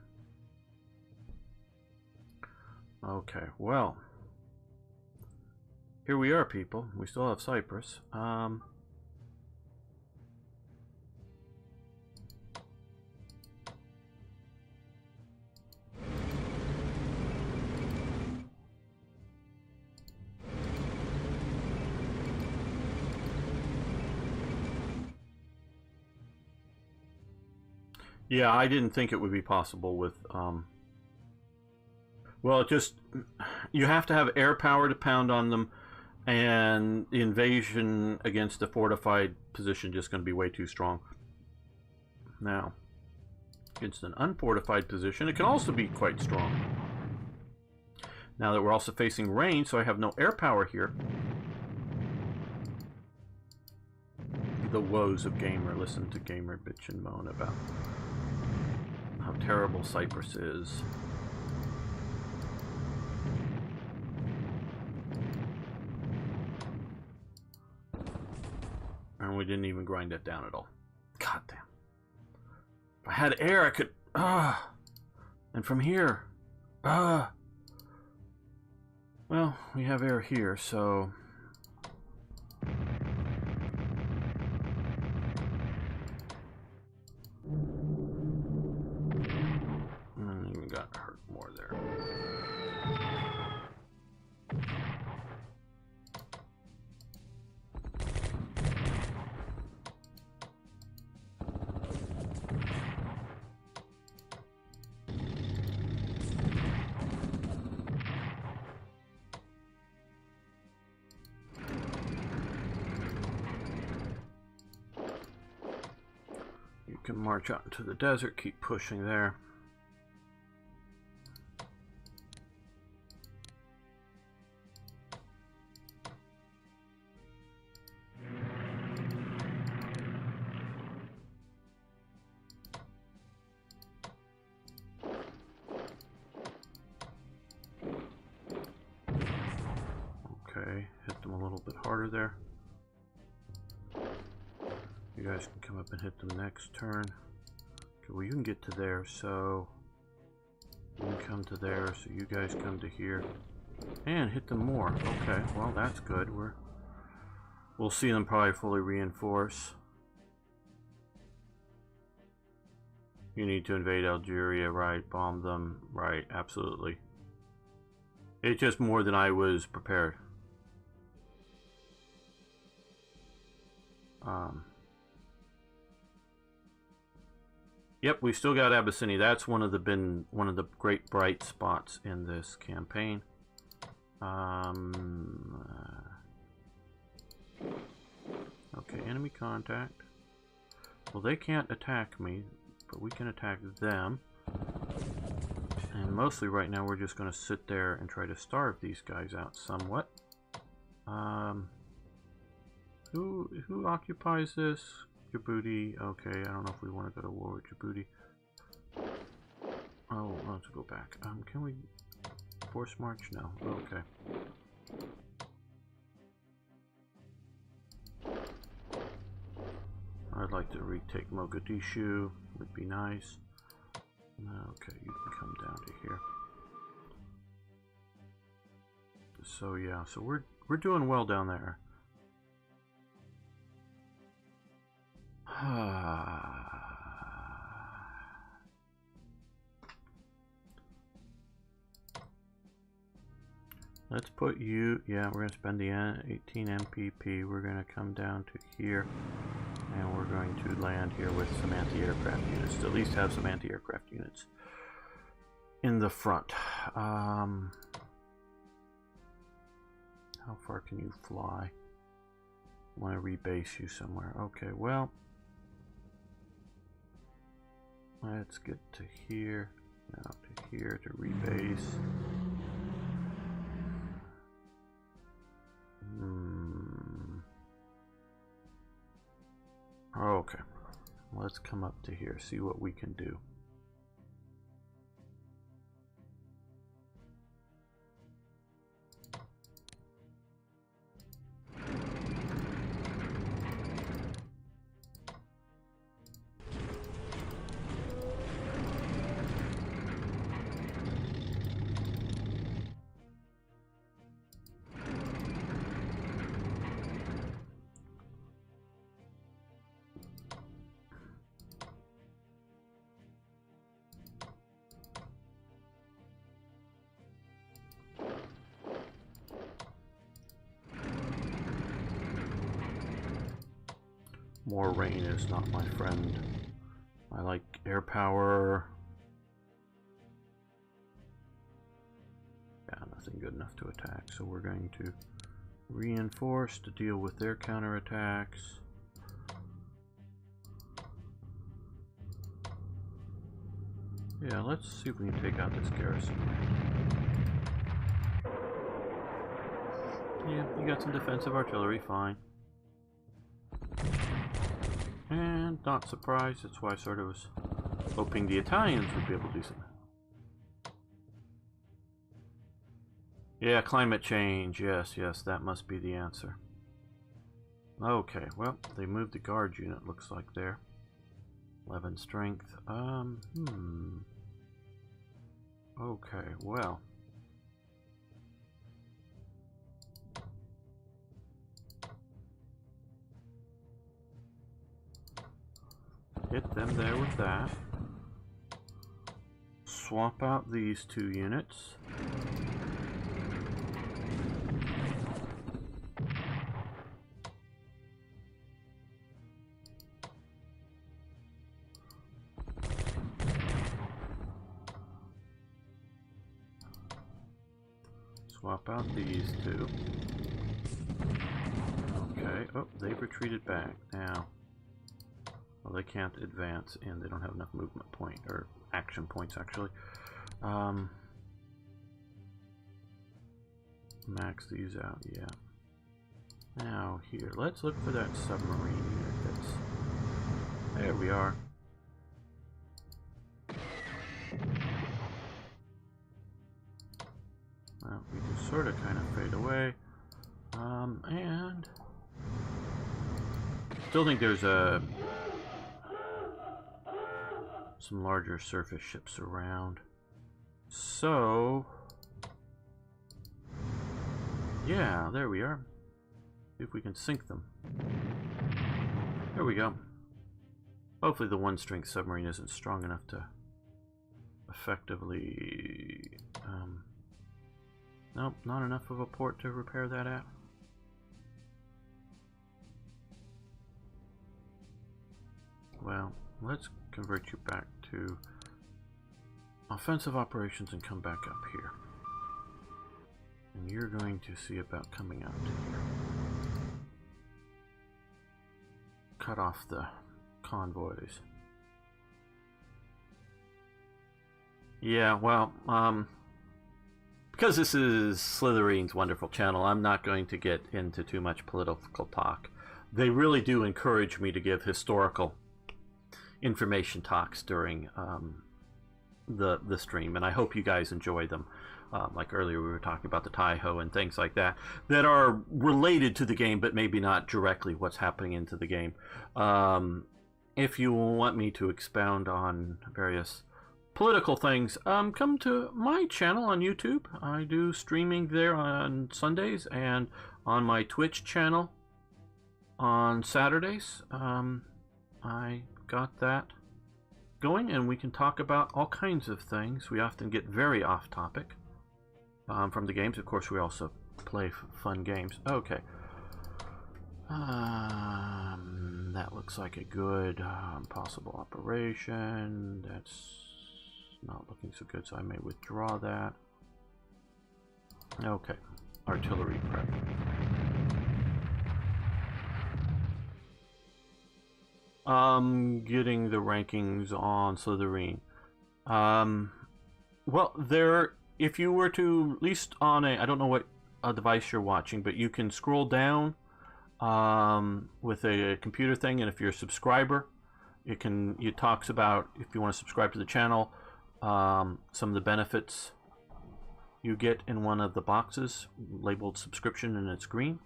[SPEAKER 1] Okay, well. Here we are, people. We still have Cyprus. Yeah, I didn't think it would be possible with, well, it just, you have to have air power to pound on them, and the invasion against a fortified position just going to be way too strong. Now, against an unfortified position, it can also be quite strong. Now that we're also facing rain, so I have no air power here. The woes of Gamer. Listen to Gamer bitch and moan about how terrible Cyprus is. And we didn't even grind it down at all. God damn. If I had air, I could... And from here... Well, we have air here, so... I even got hurt more there. You can march out into the desert, keep pushing there. harder there. You guys can come up and hit them next turn. Okay, well you can get to there, so you can come to there, so you guys come to here and hit them more. Okay, well that's good. We'll see them probably fully reinforce. You need to invade Algeria, right? Bomb them, right? Absolutely. It's just more than I was prepared. Yep, we still got Abyssinia. That's one of the great bright spots in this campaign. Okay, enemy contact. Well, they can't attack me, but we can attack them. And mostly right now we're just going to sit there and try to starve these guys out somewhat. Who occupies this? Djibouti. Okay, I don't know if we want to go to war with Djibouti. Oh, let's go back. Can we force march? No. Okay. I'd like to retake Mogadishu. Would be nice. Okay, you can come down to here. So yeah, so we're doing well down there. Let's put you, yeah, we're going to spend the 18 MPP. We're going to come down to here, and we're going to land here with some anti-aircraft units, to at least have some anti-aircraft units in the front. How far can you fly? I want to rebase you somewhere. Okay, well, let's get to here, now to here to rebase. Okay, let's come up to here, see what we can do. More rain is not my friend. I like air power. Yeah, nothing good enough to attack, so we're going to reinforce to deal with their counterattacks. Yeah, let's see if we can take out this garrison. Yeah, you got some defensive artillery, fine. And not surprised, that's why I sort of was hoping the Italians would be able to do something. Yeah, climate change, yes, that must be the answer. Okay, well, they moved the guard unit, looks like there. 11 strength, Okay, well. Hit them there with that. Swap out these 2 units. Swap out these 2. Okay, oh, they've retreated back. Now, well, they can't advance, and they don't have enough movement point, or action points, actually. Max these out, yeah. Now, here, let's look for that submarine unit that's... There we are. Well, we just sort of kind of fade away. And still think there's some larger surface ships around. So yeah, there we are. See if we can sink them. There we go. Hopefully the one-strength submarine isn't strong enough to effectively... nope, not enough of a port to repair that at. Well, let's convert you back to offensive operations and come back up here. And you're going to see about coming out to here. Cut off the convoys. Yeah, well, because this is Slytherine's wonderful channel, I'm not going to get into too much political talk. They really do encourage me to give historical information talks during the stream, and I hope you guys enjoy them. Like earlier we were talking about the Taiho and things like that that are related to the game, but maybe not directly what's happening into the game. If you want me to expound on various political things, come to my channel on YouTube. I do streaming there on Sundays and on my Twitch channel on Saturdays. I got that going, and we can talk about all kinds of things. We often get very off topic from the games. Of course, we also play fun games. Okay. That looks like a good possible operation. That's not looking so good, so I may withdraw that. Okay. Artillery prep. Getting the rankings on Slytherine. Well, if you were to, at least on I don't know what device you're watching, but you can scroll down with a computer thing, and if you're a subscriber, it talks about, if you want to subscribe to the channel, some of the benefits you get in one of the boxes labeled subscription, and it's green.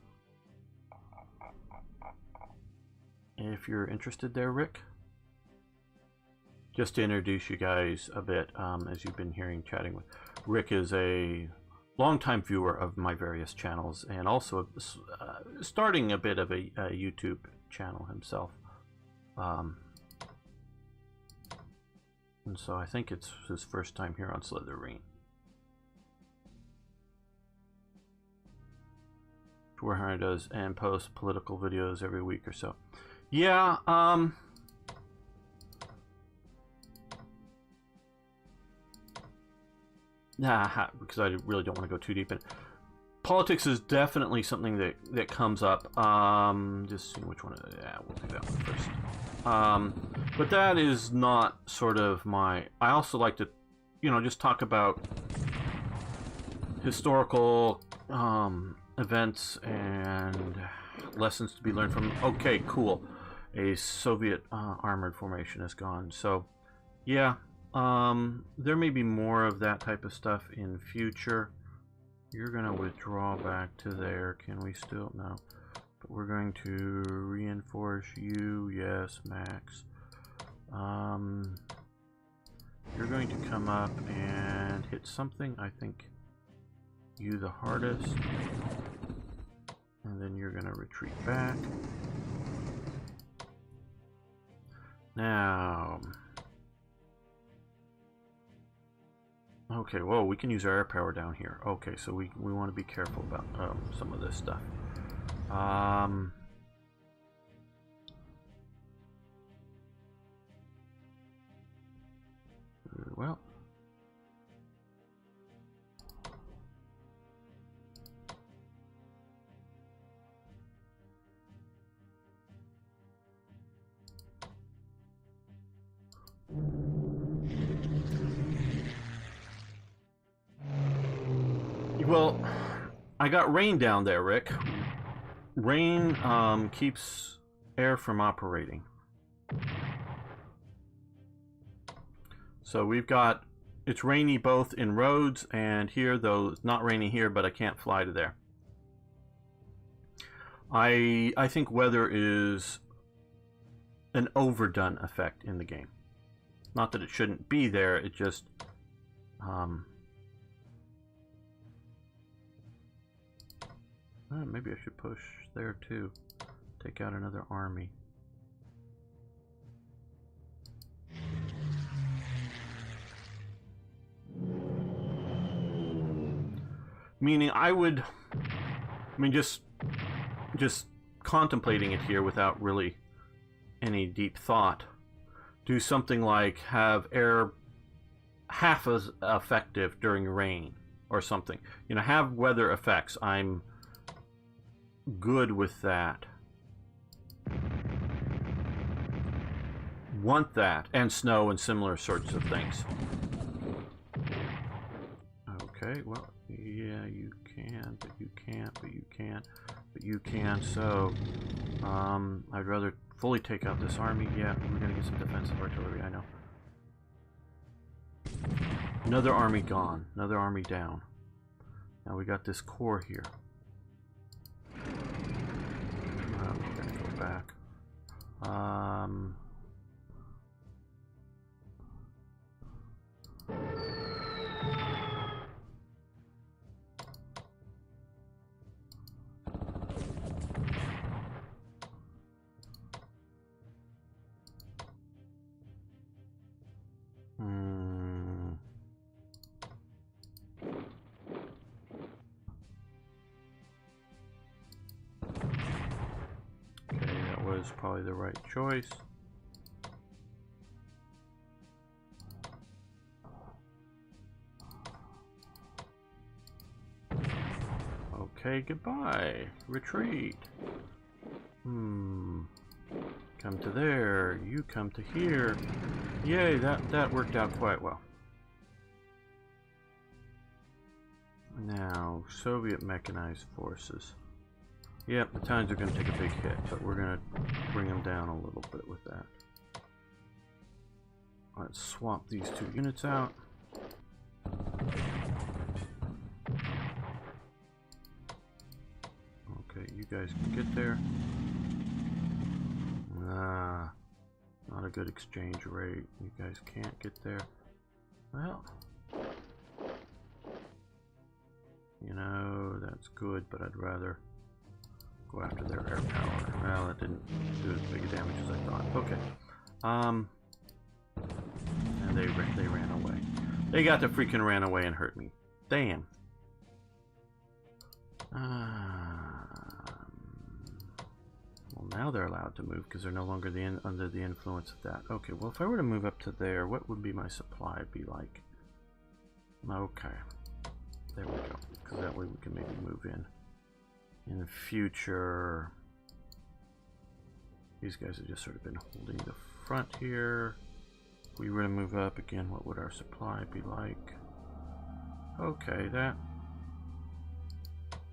[SPEAKER 1] If you're interested there, Rick. Just to introduce you guys a bit, as you've been hearing chatting with, Rick is a longtime viewer of my various channels, and also starting a bit of a YouTube channel himself. And so I think it's his first time here on Slytherine. Where he does and posts political videos every week or so. Yeah, because I really don't want to go too deep in. Politics is definitely something that comes up. Just seeing which one. Yeah, we'll do that one first. But that is not sort of my. I also like to, just talk about historical events and lessons to be learned from. Okay, cool. A Soviet armored formation is gone. So, yeah, there may be more of that type of stuff in future. You're going to withdraw back to there. Can we still? No. But we're going to reinforce you. Yes, Max. You're going to come up and hit something. I think you the hardest. And then you're going to retreat back. Now, okay, whoa, we can use our air power down here. Okay, so we want to be careful about some of this stuff. Well, I got rain down there, Rick. Rain keeps air from operating. So we've got, it's rainy both in roads and here, though it's not rainy here, but I can't fly to there. I think weather is an overdone effect in the game. Not that it shouldn't be there, it just maybe I should push there too. Take out another army. Meaning I mean just contemplating it here without really any deep thought, do something like have air half as effective during rain or something. You know, have weather effects. I'm good with that. Want that, and snow and similar sorts of things. Okay, well, yeah, you can, but you can't, but you can't, but you can. So I'd rather fully take out this army. Yeah, we're gonna get some defensive artillery, I know. Another army gone, another army down. Now we got this corps here. We're gonna go back. Was probably the right choice. Okay, goodbye. Retreat. Come to there. You come to here. Yay, that worked out quite well. Now, Soviet mechanized forces. Yep, the Italians are going to take a big hit, but we're going to bring them down a little bit with that. Let's swap these two units out. Okay, you guys can get there. Not a good exchange rate. You guys can't get there. Well, you know, that's good, but I'd rather go after their air power. Well, it didn't do as big a damage as I thought. Okay. And they ran away. They got to freaking ran away and hurt me. Damn. Well, now they're allowed to move because they're no longer under the influence of that. Okay, well, if I were to move up to there, what would be my supply be like? Okay. There we go. Because that way we can maybe move in the future. These guys have just sort of been holding the front here. If we were to move up again, what would our supply be like? Okay, that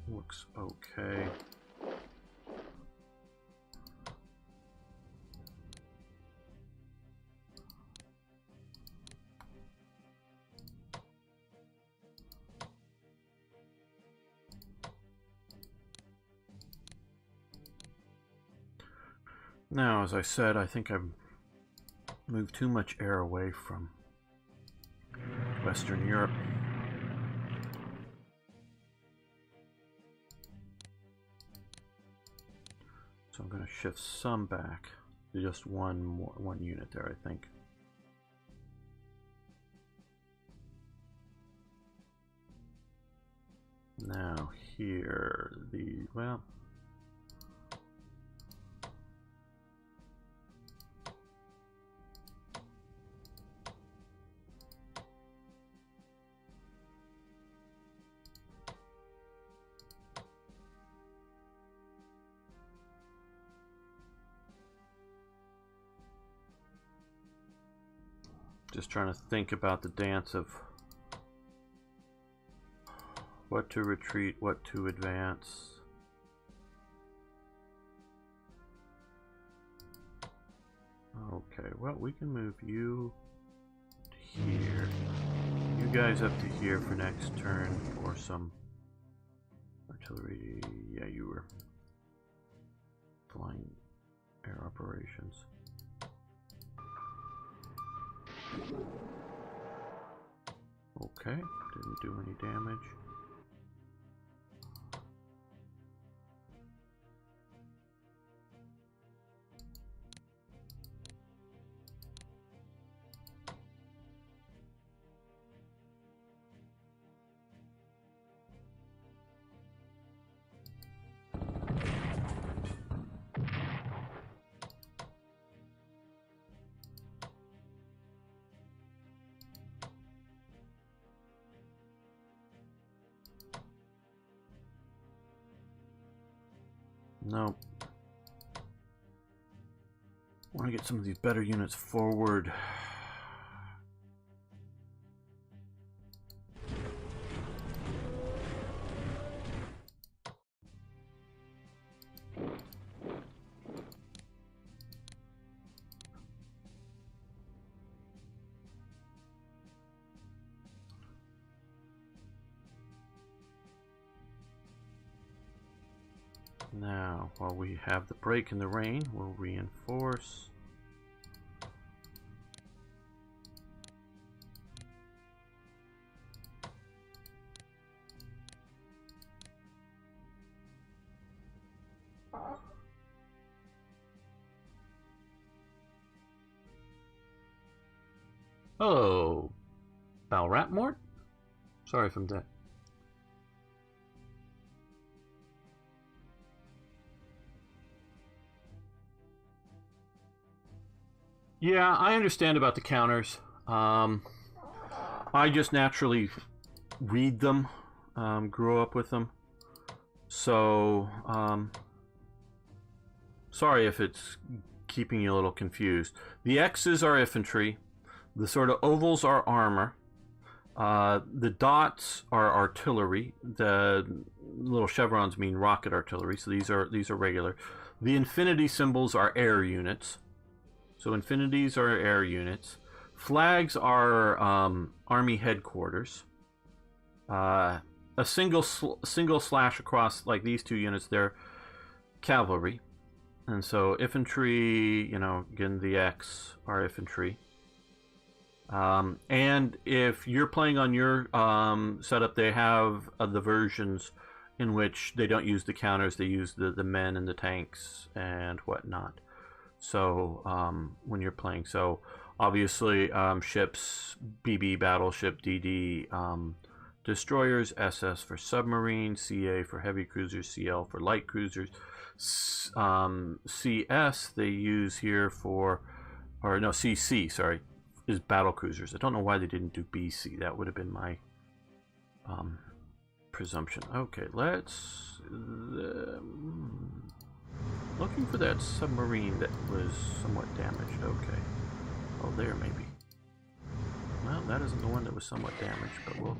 [SPEAKER 1] looks okay. Now, as I said, I think I've moved too much air away from Western Europe. So I'm going to shift some back to just one unit there, I think. Now here, well, just trying to think about the dance of what to retreat, what to advance. Okay, well, we can move you to here. You guys up to here for next turn for some artillery. Yeah, you were flying air operations. Okay, didn't do any damage. No. I want to get some of these better units forward. Now, while we have the break in the rain, we'll reinforce. Oh, Balratmort? Sorry if I'm dead. Yeah, I understand about the counters. I just naturally read them, grew up with them. So, sorry if it's keeping you a little confused. The X's are infantry. The sort of ovals are armor. The dots are artillery. The little chevrons mean rocket artillery. So these are regular. The infinity symbols are air units. So infinities are air units. Flags are army headquarters. A single slash across, like these two units, they're cavalry. And so infantry, you know, again, the X are infantry. And if you're playing on your setup, they have the versions in which they don't use the counters, they use the men and the tanks and whatnot. So when you're playing, so obviously ships, BB battleship, DD, destroyers, SS for submarines, CA for heavy cruisers, CL for light cruisers, CS they use here for, or no, CC, sorry, is battle cruisers. I don't know why they didn't do BC. That would have been my presumption. Okay, let's looking for that submarine that was somewhat damaged. Okay. Oh, there maybe. Well, that isn't the one that was somewhat damaged, but we'll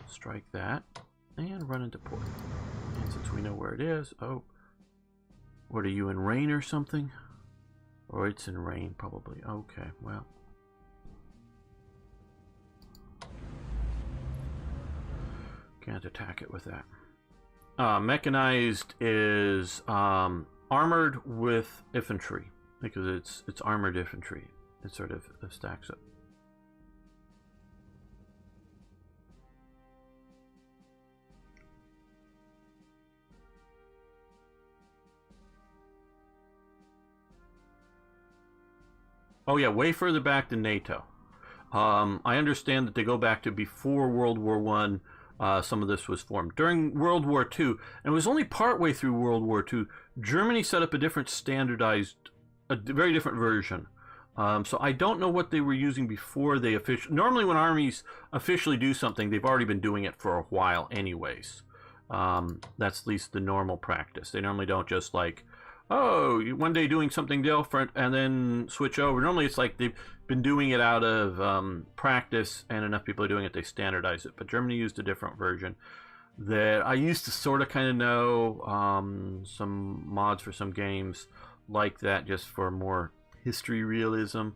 [SPEAKER 1] strike that and run into port. And since we know where it is, oh, what are you, in rain or something? Or it's in rain, probably. Okay, well. Can't attack it with that. Mechanized is armored with infantry because it's armored infantry. It sort of stacks up. Oh yeah, way further back than NATO. I understand that they go back to before World War I. Some of this was formed during World War II, and it was only partway through World War II. Germany set up a different standardized, a very different version. So I don't know what they were using before they officially. Normally, when armies officially do something, they've already been doing it for a while, anyways. That's at least the normal practice. They normally don't just like, oh, one day doing something different and then switch over. Normally, it's like they've been doing it out of practice, and enough people are doing it, they standardize it. But Germany used a different version that I used to sort of kind of know. Some mods for some games like that, just for more history realism.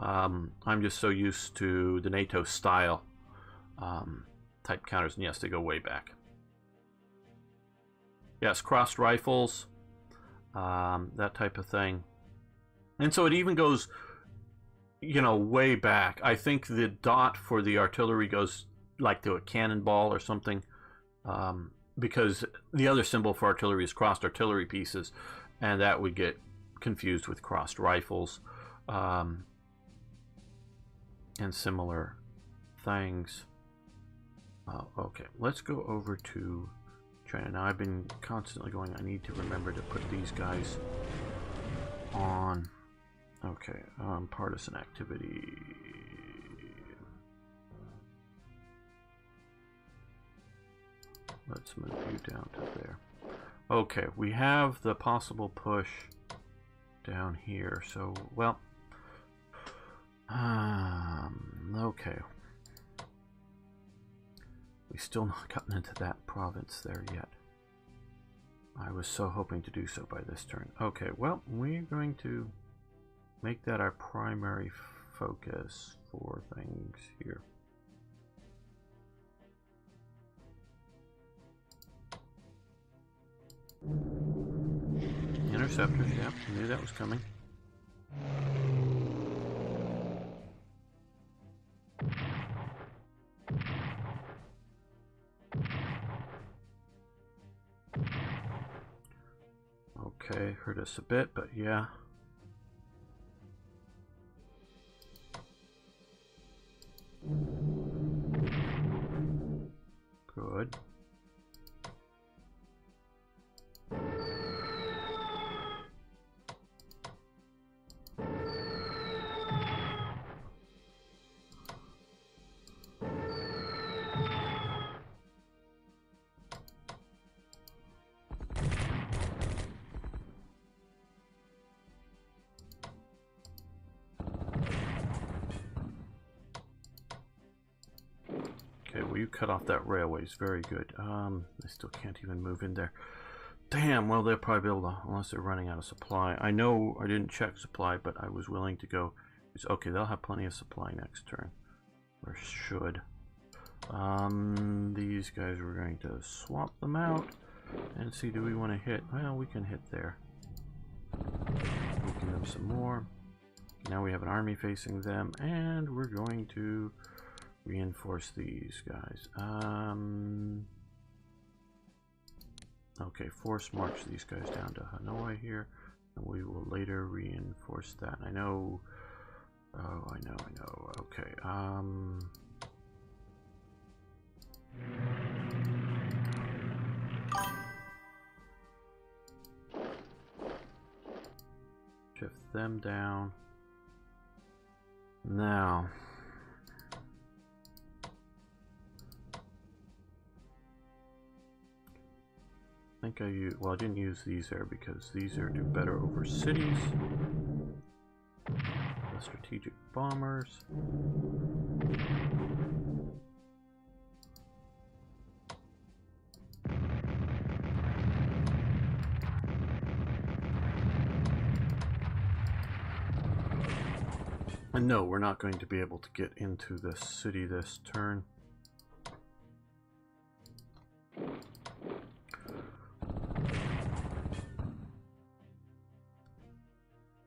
[SPEAKER 1] I'm just so used to the NATO style type counters, and yes, they go way back. Yes, crossed rifles. that type of thing. And so it even goes, you know, way back. I think the dot for the artillery goes like to a cannonball or something, because the other symbol for artillery is crossed artillery pieces, and that would get confused with crossed rifles, and similar things. Okay, let's go over to China. Now, I've been constantly going, I need to remember to put these guys on. Okay, partisan activity. Let's move you down to there. Okay, we have the possible push down here, so, well, okay. We've still not gotten into that province there yet. I was so hoping to do so by this turn. Okay, well, we're going to make that our primary focus for things here. Interceptors, yeah, I knew that was coming. Okay, hurt us a bit, but yeah. Good. Okay, well, you cut off that railways. Very good. They still can't even move in there. Damn, well, they'll probably be able to, unless they're running out of supply. I know I didn't check supply, but I was willing to go. Okay, they'll have plenty of supply next turn. Or should. These guys, we're going to swap them out and see, do we want to hit? Well, we can hit there. Weaken them some more. Now we have an army facing them, and we're going to reinforce these guys. Okay, force march these guys down to Hanoi here, and we will later reinforce that. I know. Oh, I know. Okay. Shift them down. Now. I think I used, well, I didn't use these there because these are do better over cities. The strategic bombers. And no, we're not going to be able to get into this city this turn.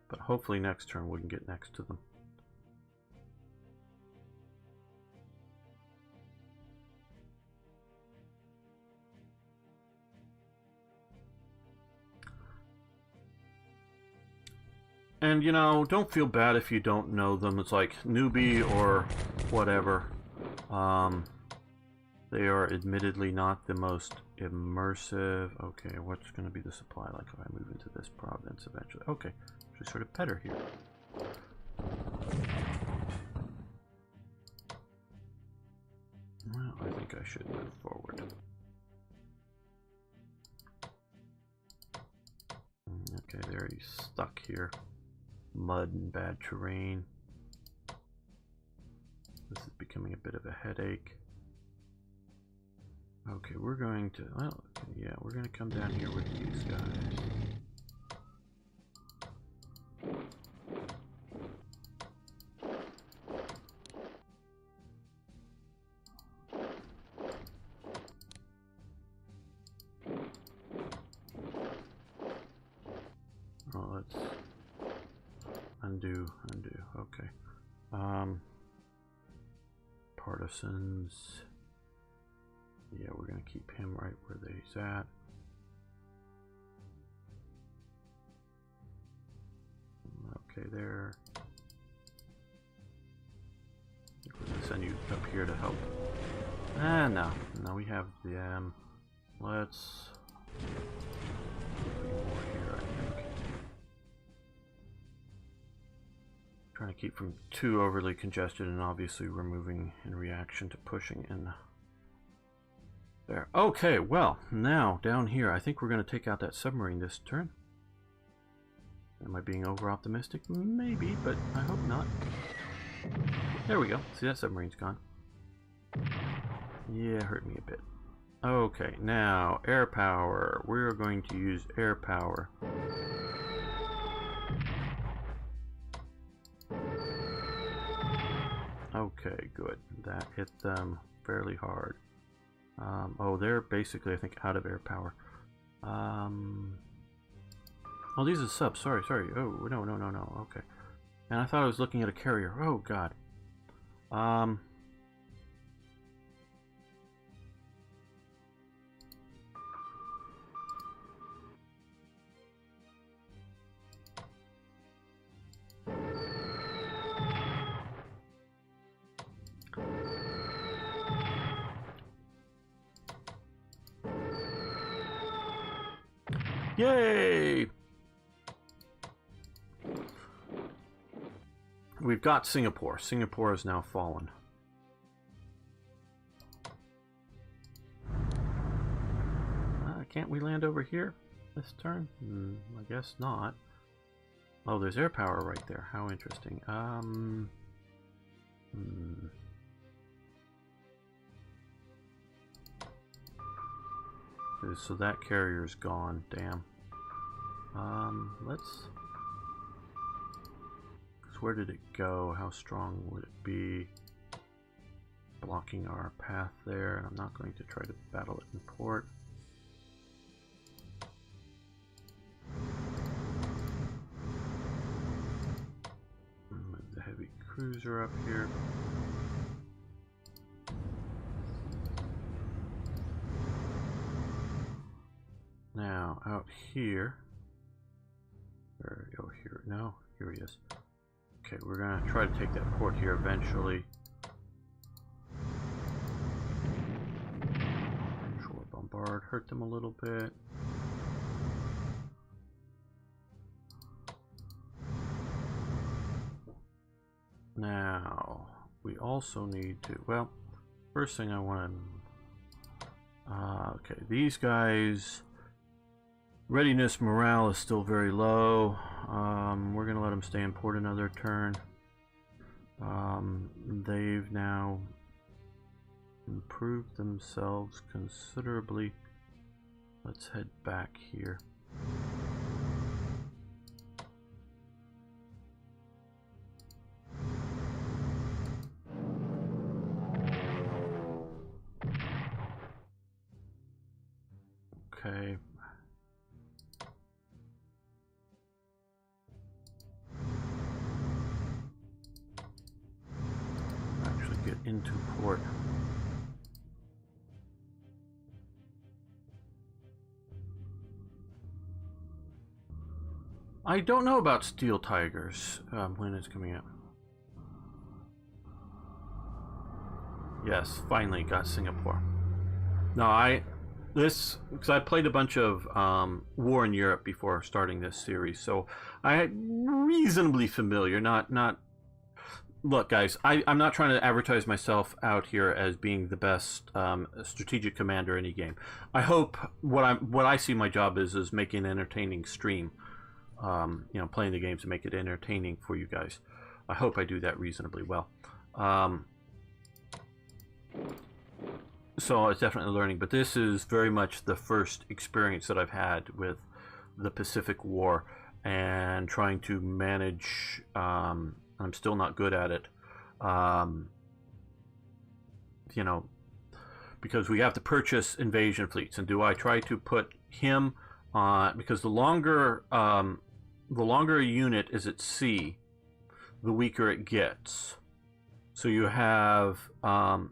[SPEAKER 1] But hopefully next turn we can get next to them. And, you know, don't feel bad if you don't know them. It's like newbie or whatever. They are admittedly not the most immersive. Okay, what's going to be the supply like if I move into this province eventually? Okay, actually sort of better here. Well, I think I should move forward. Okay, there he's stuck here. Mud and bad terrain. This is becoming a bit of a headache. Okay, we're going to, well, yeah, we're going to come down here with these guys. let's undo. Okay. Partisans. Yeah, we're gonna keep him right where he's at. Okay, there. Let's send you up here to help. No, we have them. Let's more here, I think. Trying to keep from too overly congested, and obviously we're moving in reaction to pushing in there. Okay, well, now down here, I think we're going to take out that submarine this turn. Am I being over optimistic? Maybe, but I hope not. There we go. See, that submarine's gone. Yeah, hurt me a bit. Okay, now air power. We're going to use air power. Okay, good. That hit them fairly hard. Oh, they're basically, I think, out of air power. Oh, these are subs. Sorry. Oh, no. Okay. And I thought I was looking at a carrier. Oh, God. Yay! We've got Singapore. Singapore has now fallen. Can't we land over here this turn? I guess not. Oh, there's air power right there. How interesting. So that carrier's gone. Damn. Let's... Where did it go? How strong would it be? Blocking our path there. I'm not going to try to battle it in port. Move the heavy cruiser up here. Now, out here. Oh, here. No, here he is. Okay, we're gonna try to take that port here eventually. Shore bombard, hurt them a little bit. Now, we also need to, well, first thing I want to, okay, these guys, readiness morale is still very low. We're going to let them stay in port another turn. They've now improved themselves considerably. Let's head back here. Okay. Actually get into port. I don't know about Steel Tigers when it's coming out. Yes, finally got Singapore. No, because I played a bunch of War in Europe before starting this series, so I'm reasonably familiar. Not. Look, guys, I'm not trying to advertise myself out here as being the best strategic commander in any game. I hope what I see my job is making an entertaining stream. You know, playing the games to make it entertaining for you guys. I hope I do that reasonably well. So it's definitely learning, but this is very much the first experience that I've had with the Pacific War and trying to manage. I'm still not good at it. You know, because we have to purchase invasion fleets, and do I try to put him on? Because the longer the longer a unit is at sea, the weaker it gets. So you have, come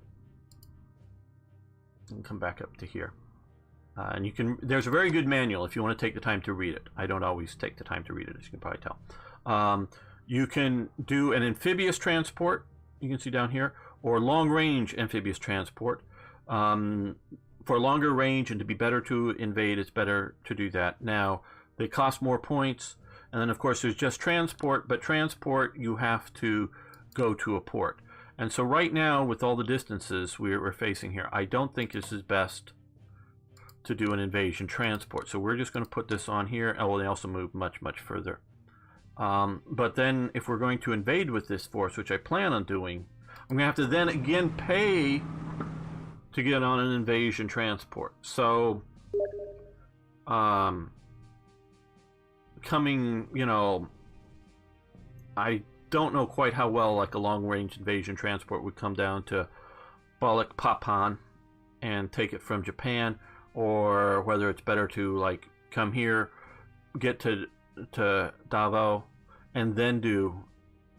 [SPEAKER 1] back up to here. And you can, there's a very good manual if you want to take the time to read it. I don't always take the time to read it, as you can probably tell. You can do an amphibious transport, you can see down here, or long-range amphibious transport. For longer range and to be better to invade, it's better to do that. Now, they cost more points, and then of course there's just transport, but transport you have to go to a port. And so right now, with all the distances we're facing here, I don't think this is best to do an invasion transport. So we're just going to put this on here. Oh, well, they also move much, much further. But then if we're going to invade with this force, which I plan on doing, I'm going to have to then again pay to get on an invasion transport. So, coming, you know, I don't know quite how well like a long-range invasion transport would come down to Balikpapan and take it from Japan, or whether it's better to like come here, get to Davao, and then do,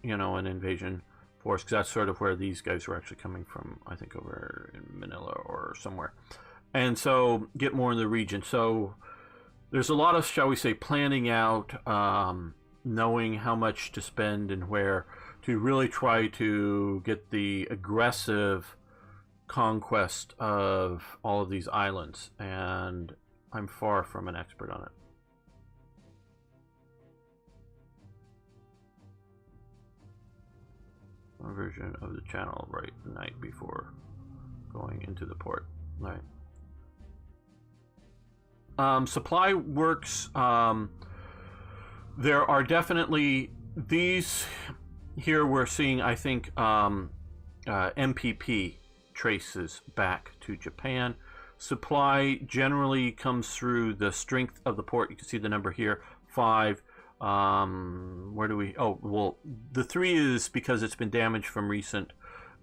[SPEAKER 1] you know, an invasion force, because that's sort of where these guys were actually coming from, I think over in Manila or somewhere. And so get more in the region. So there's a lot of, shall we say, planning out, knowing how much to spend and where to really try to get the aggressive conquest of all of these islands, and I'm far from an expert on it. A version of the channel right the night before going into the port. Right. Supply works. There are definitely these here. We're seeing, I think, MPP traces back to Japan. Supply generally comes through the strength of the port. You can see the number here, 5. Where do we, oh, well, the 3 is because it's been damaged from recent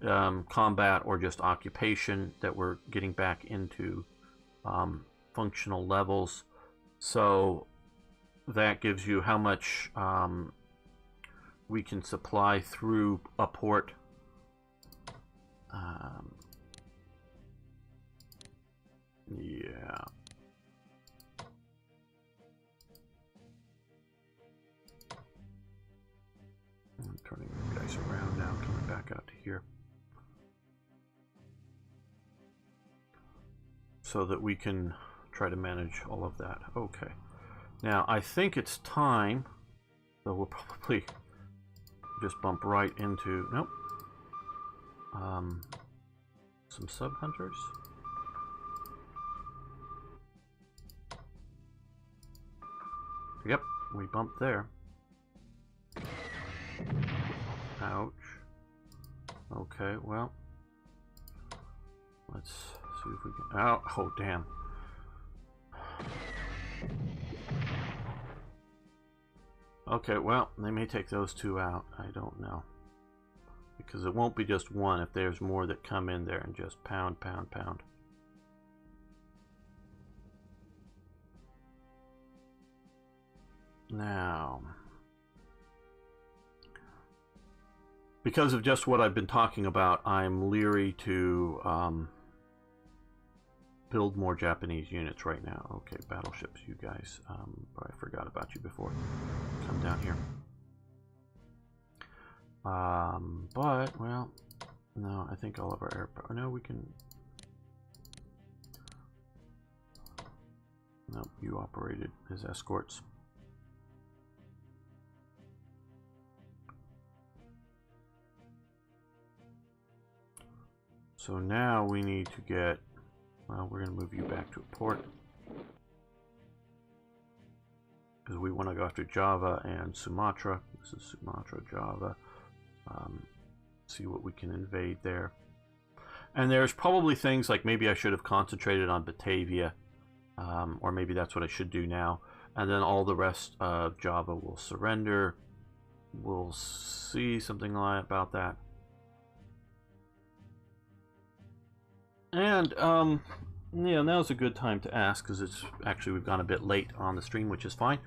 [SPEAKER 1] combat or just occupation that we're getting back into functional levels. So that gives you how much we can supply through a port. Yeah. I'm turning the guys around now, coming back out to here, so that we can try to manage all of that. Okay. Now, I think it's time, so we'll probably just bump right into, nope, some sub-hunters. Yep, we bumped there. Ouch. Okay, well, let's see if we can, oh damn. Okay, well, they may take those 2 out. I don't know. Because it won't be just one if there's more that come in there and just pound, pound, pound. Now, because of just what I've been talking about, I'm leery to build more Japanese units right now. Okay, battleships, you guys. I forgot about you before. Come down here. But, well, no, I think all of our air power. No, we can. Nope, you operated as escorts. So now we need to get, well, we're going to move you back to a port, because we want to go after Java and Sumatra. This is Sumatra, Java. See what we can invade there. And there's probably things like maybe I should have concentrated on Batavia, or maybe that's what I should do now. And then all the rest of Java will surrender. We'll see something like about that. And, yeah, now's a good time to ask, because it's actually, we've gone a bit late on the stream, which is fine.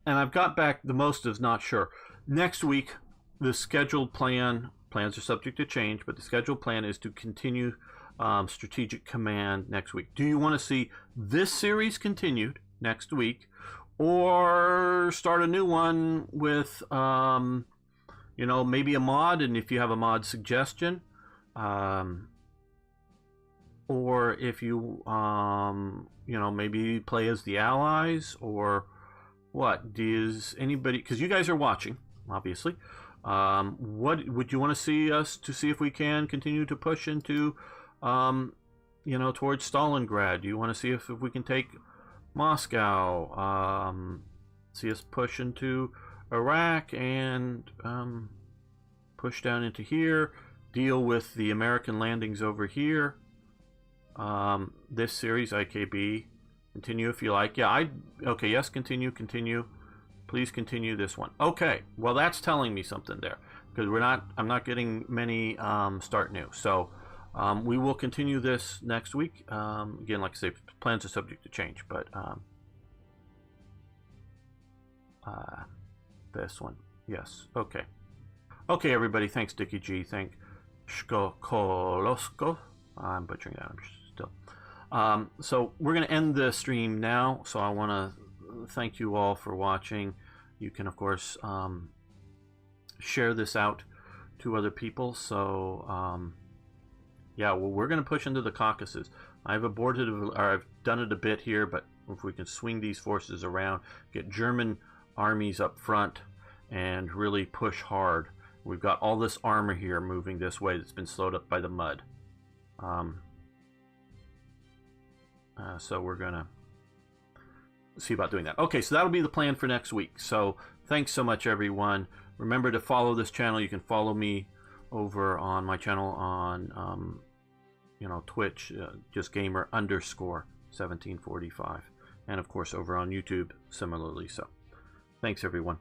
[SPEAKER 1] and I've got back the most of not sure. Next week, the scheduled plans are subject to change, but the scheduled plan is to continue Strategic Command next week. Do you want to see this series continued next week, or start a new one with, you know, maybe a mod, and if you have a mod suggestion, or if you, you know, maybe play as the Allies, or what? Does anybody, because you guys are watching, obviously, what would you want to see us to see if we can continue to push into, you know, towards Stalingrad? Do you want to see if we can take Moscow? See us push into Iraq and push down into here, deal with the American landings over here. This series, IKB, continue if you like. Yeah, okay, yes, continue. Please continue this one. Okay, well, that's telling me something there, because I'm not getting many start new. So we will continue this next week. Again, like I say, plans are subject to change, but this one, yes, okay. Okay, everybody, thanks, Dickie G. Thank Shkokolosko. I'm butchering that, I'm still. So we're going to end the stream now, so I want to thank you all for watching. You can, of course, share this out to other people. So, yeah, well, we're going to push into the Caucasus. I've done it a bit here, but if we can swing these forces around, get German armies up front, and really push hard. We've got all this armor here moving this way that's been slowed up by the mud. So we're going to see about doing that. Okay, so that'll be the plan for next week. So thanks so much, everyone. Remember to follow this channel. You can follow me over on my channel on you know, Twitch, just gamer_1745, and of course over on YouTube similarly. So thanks, everyone.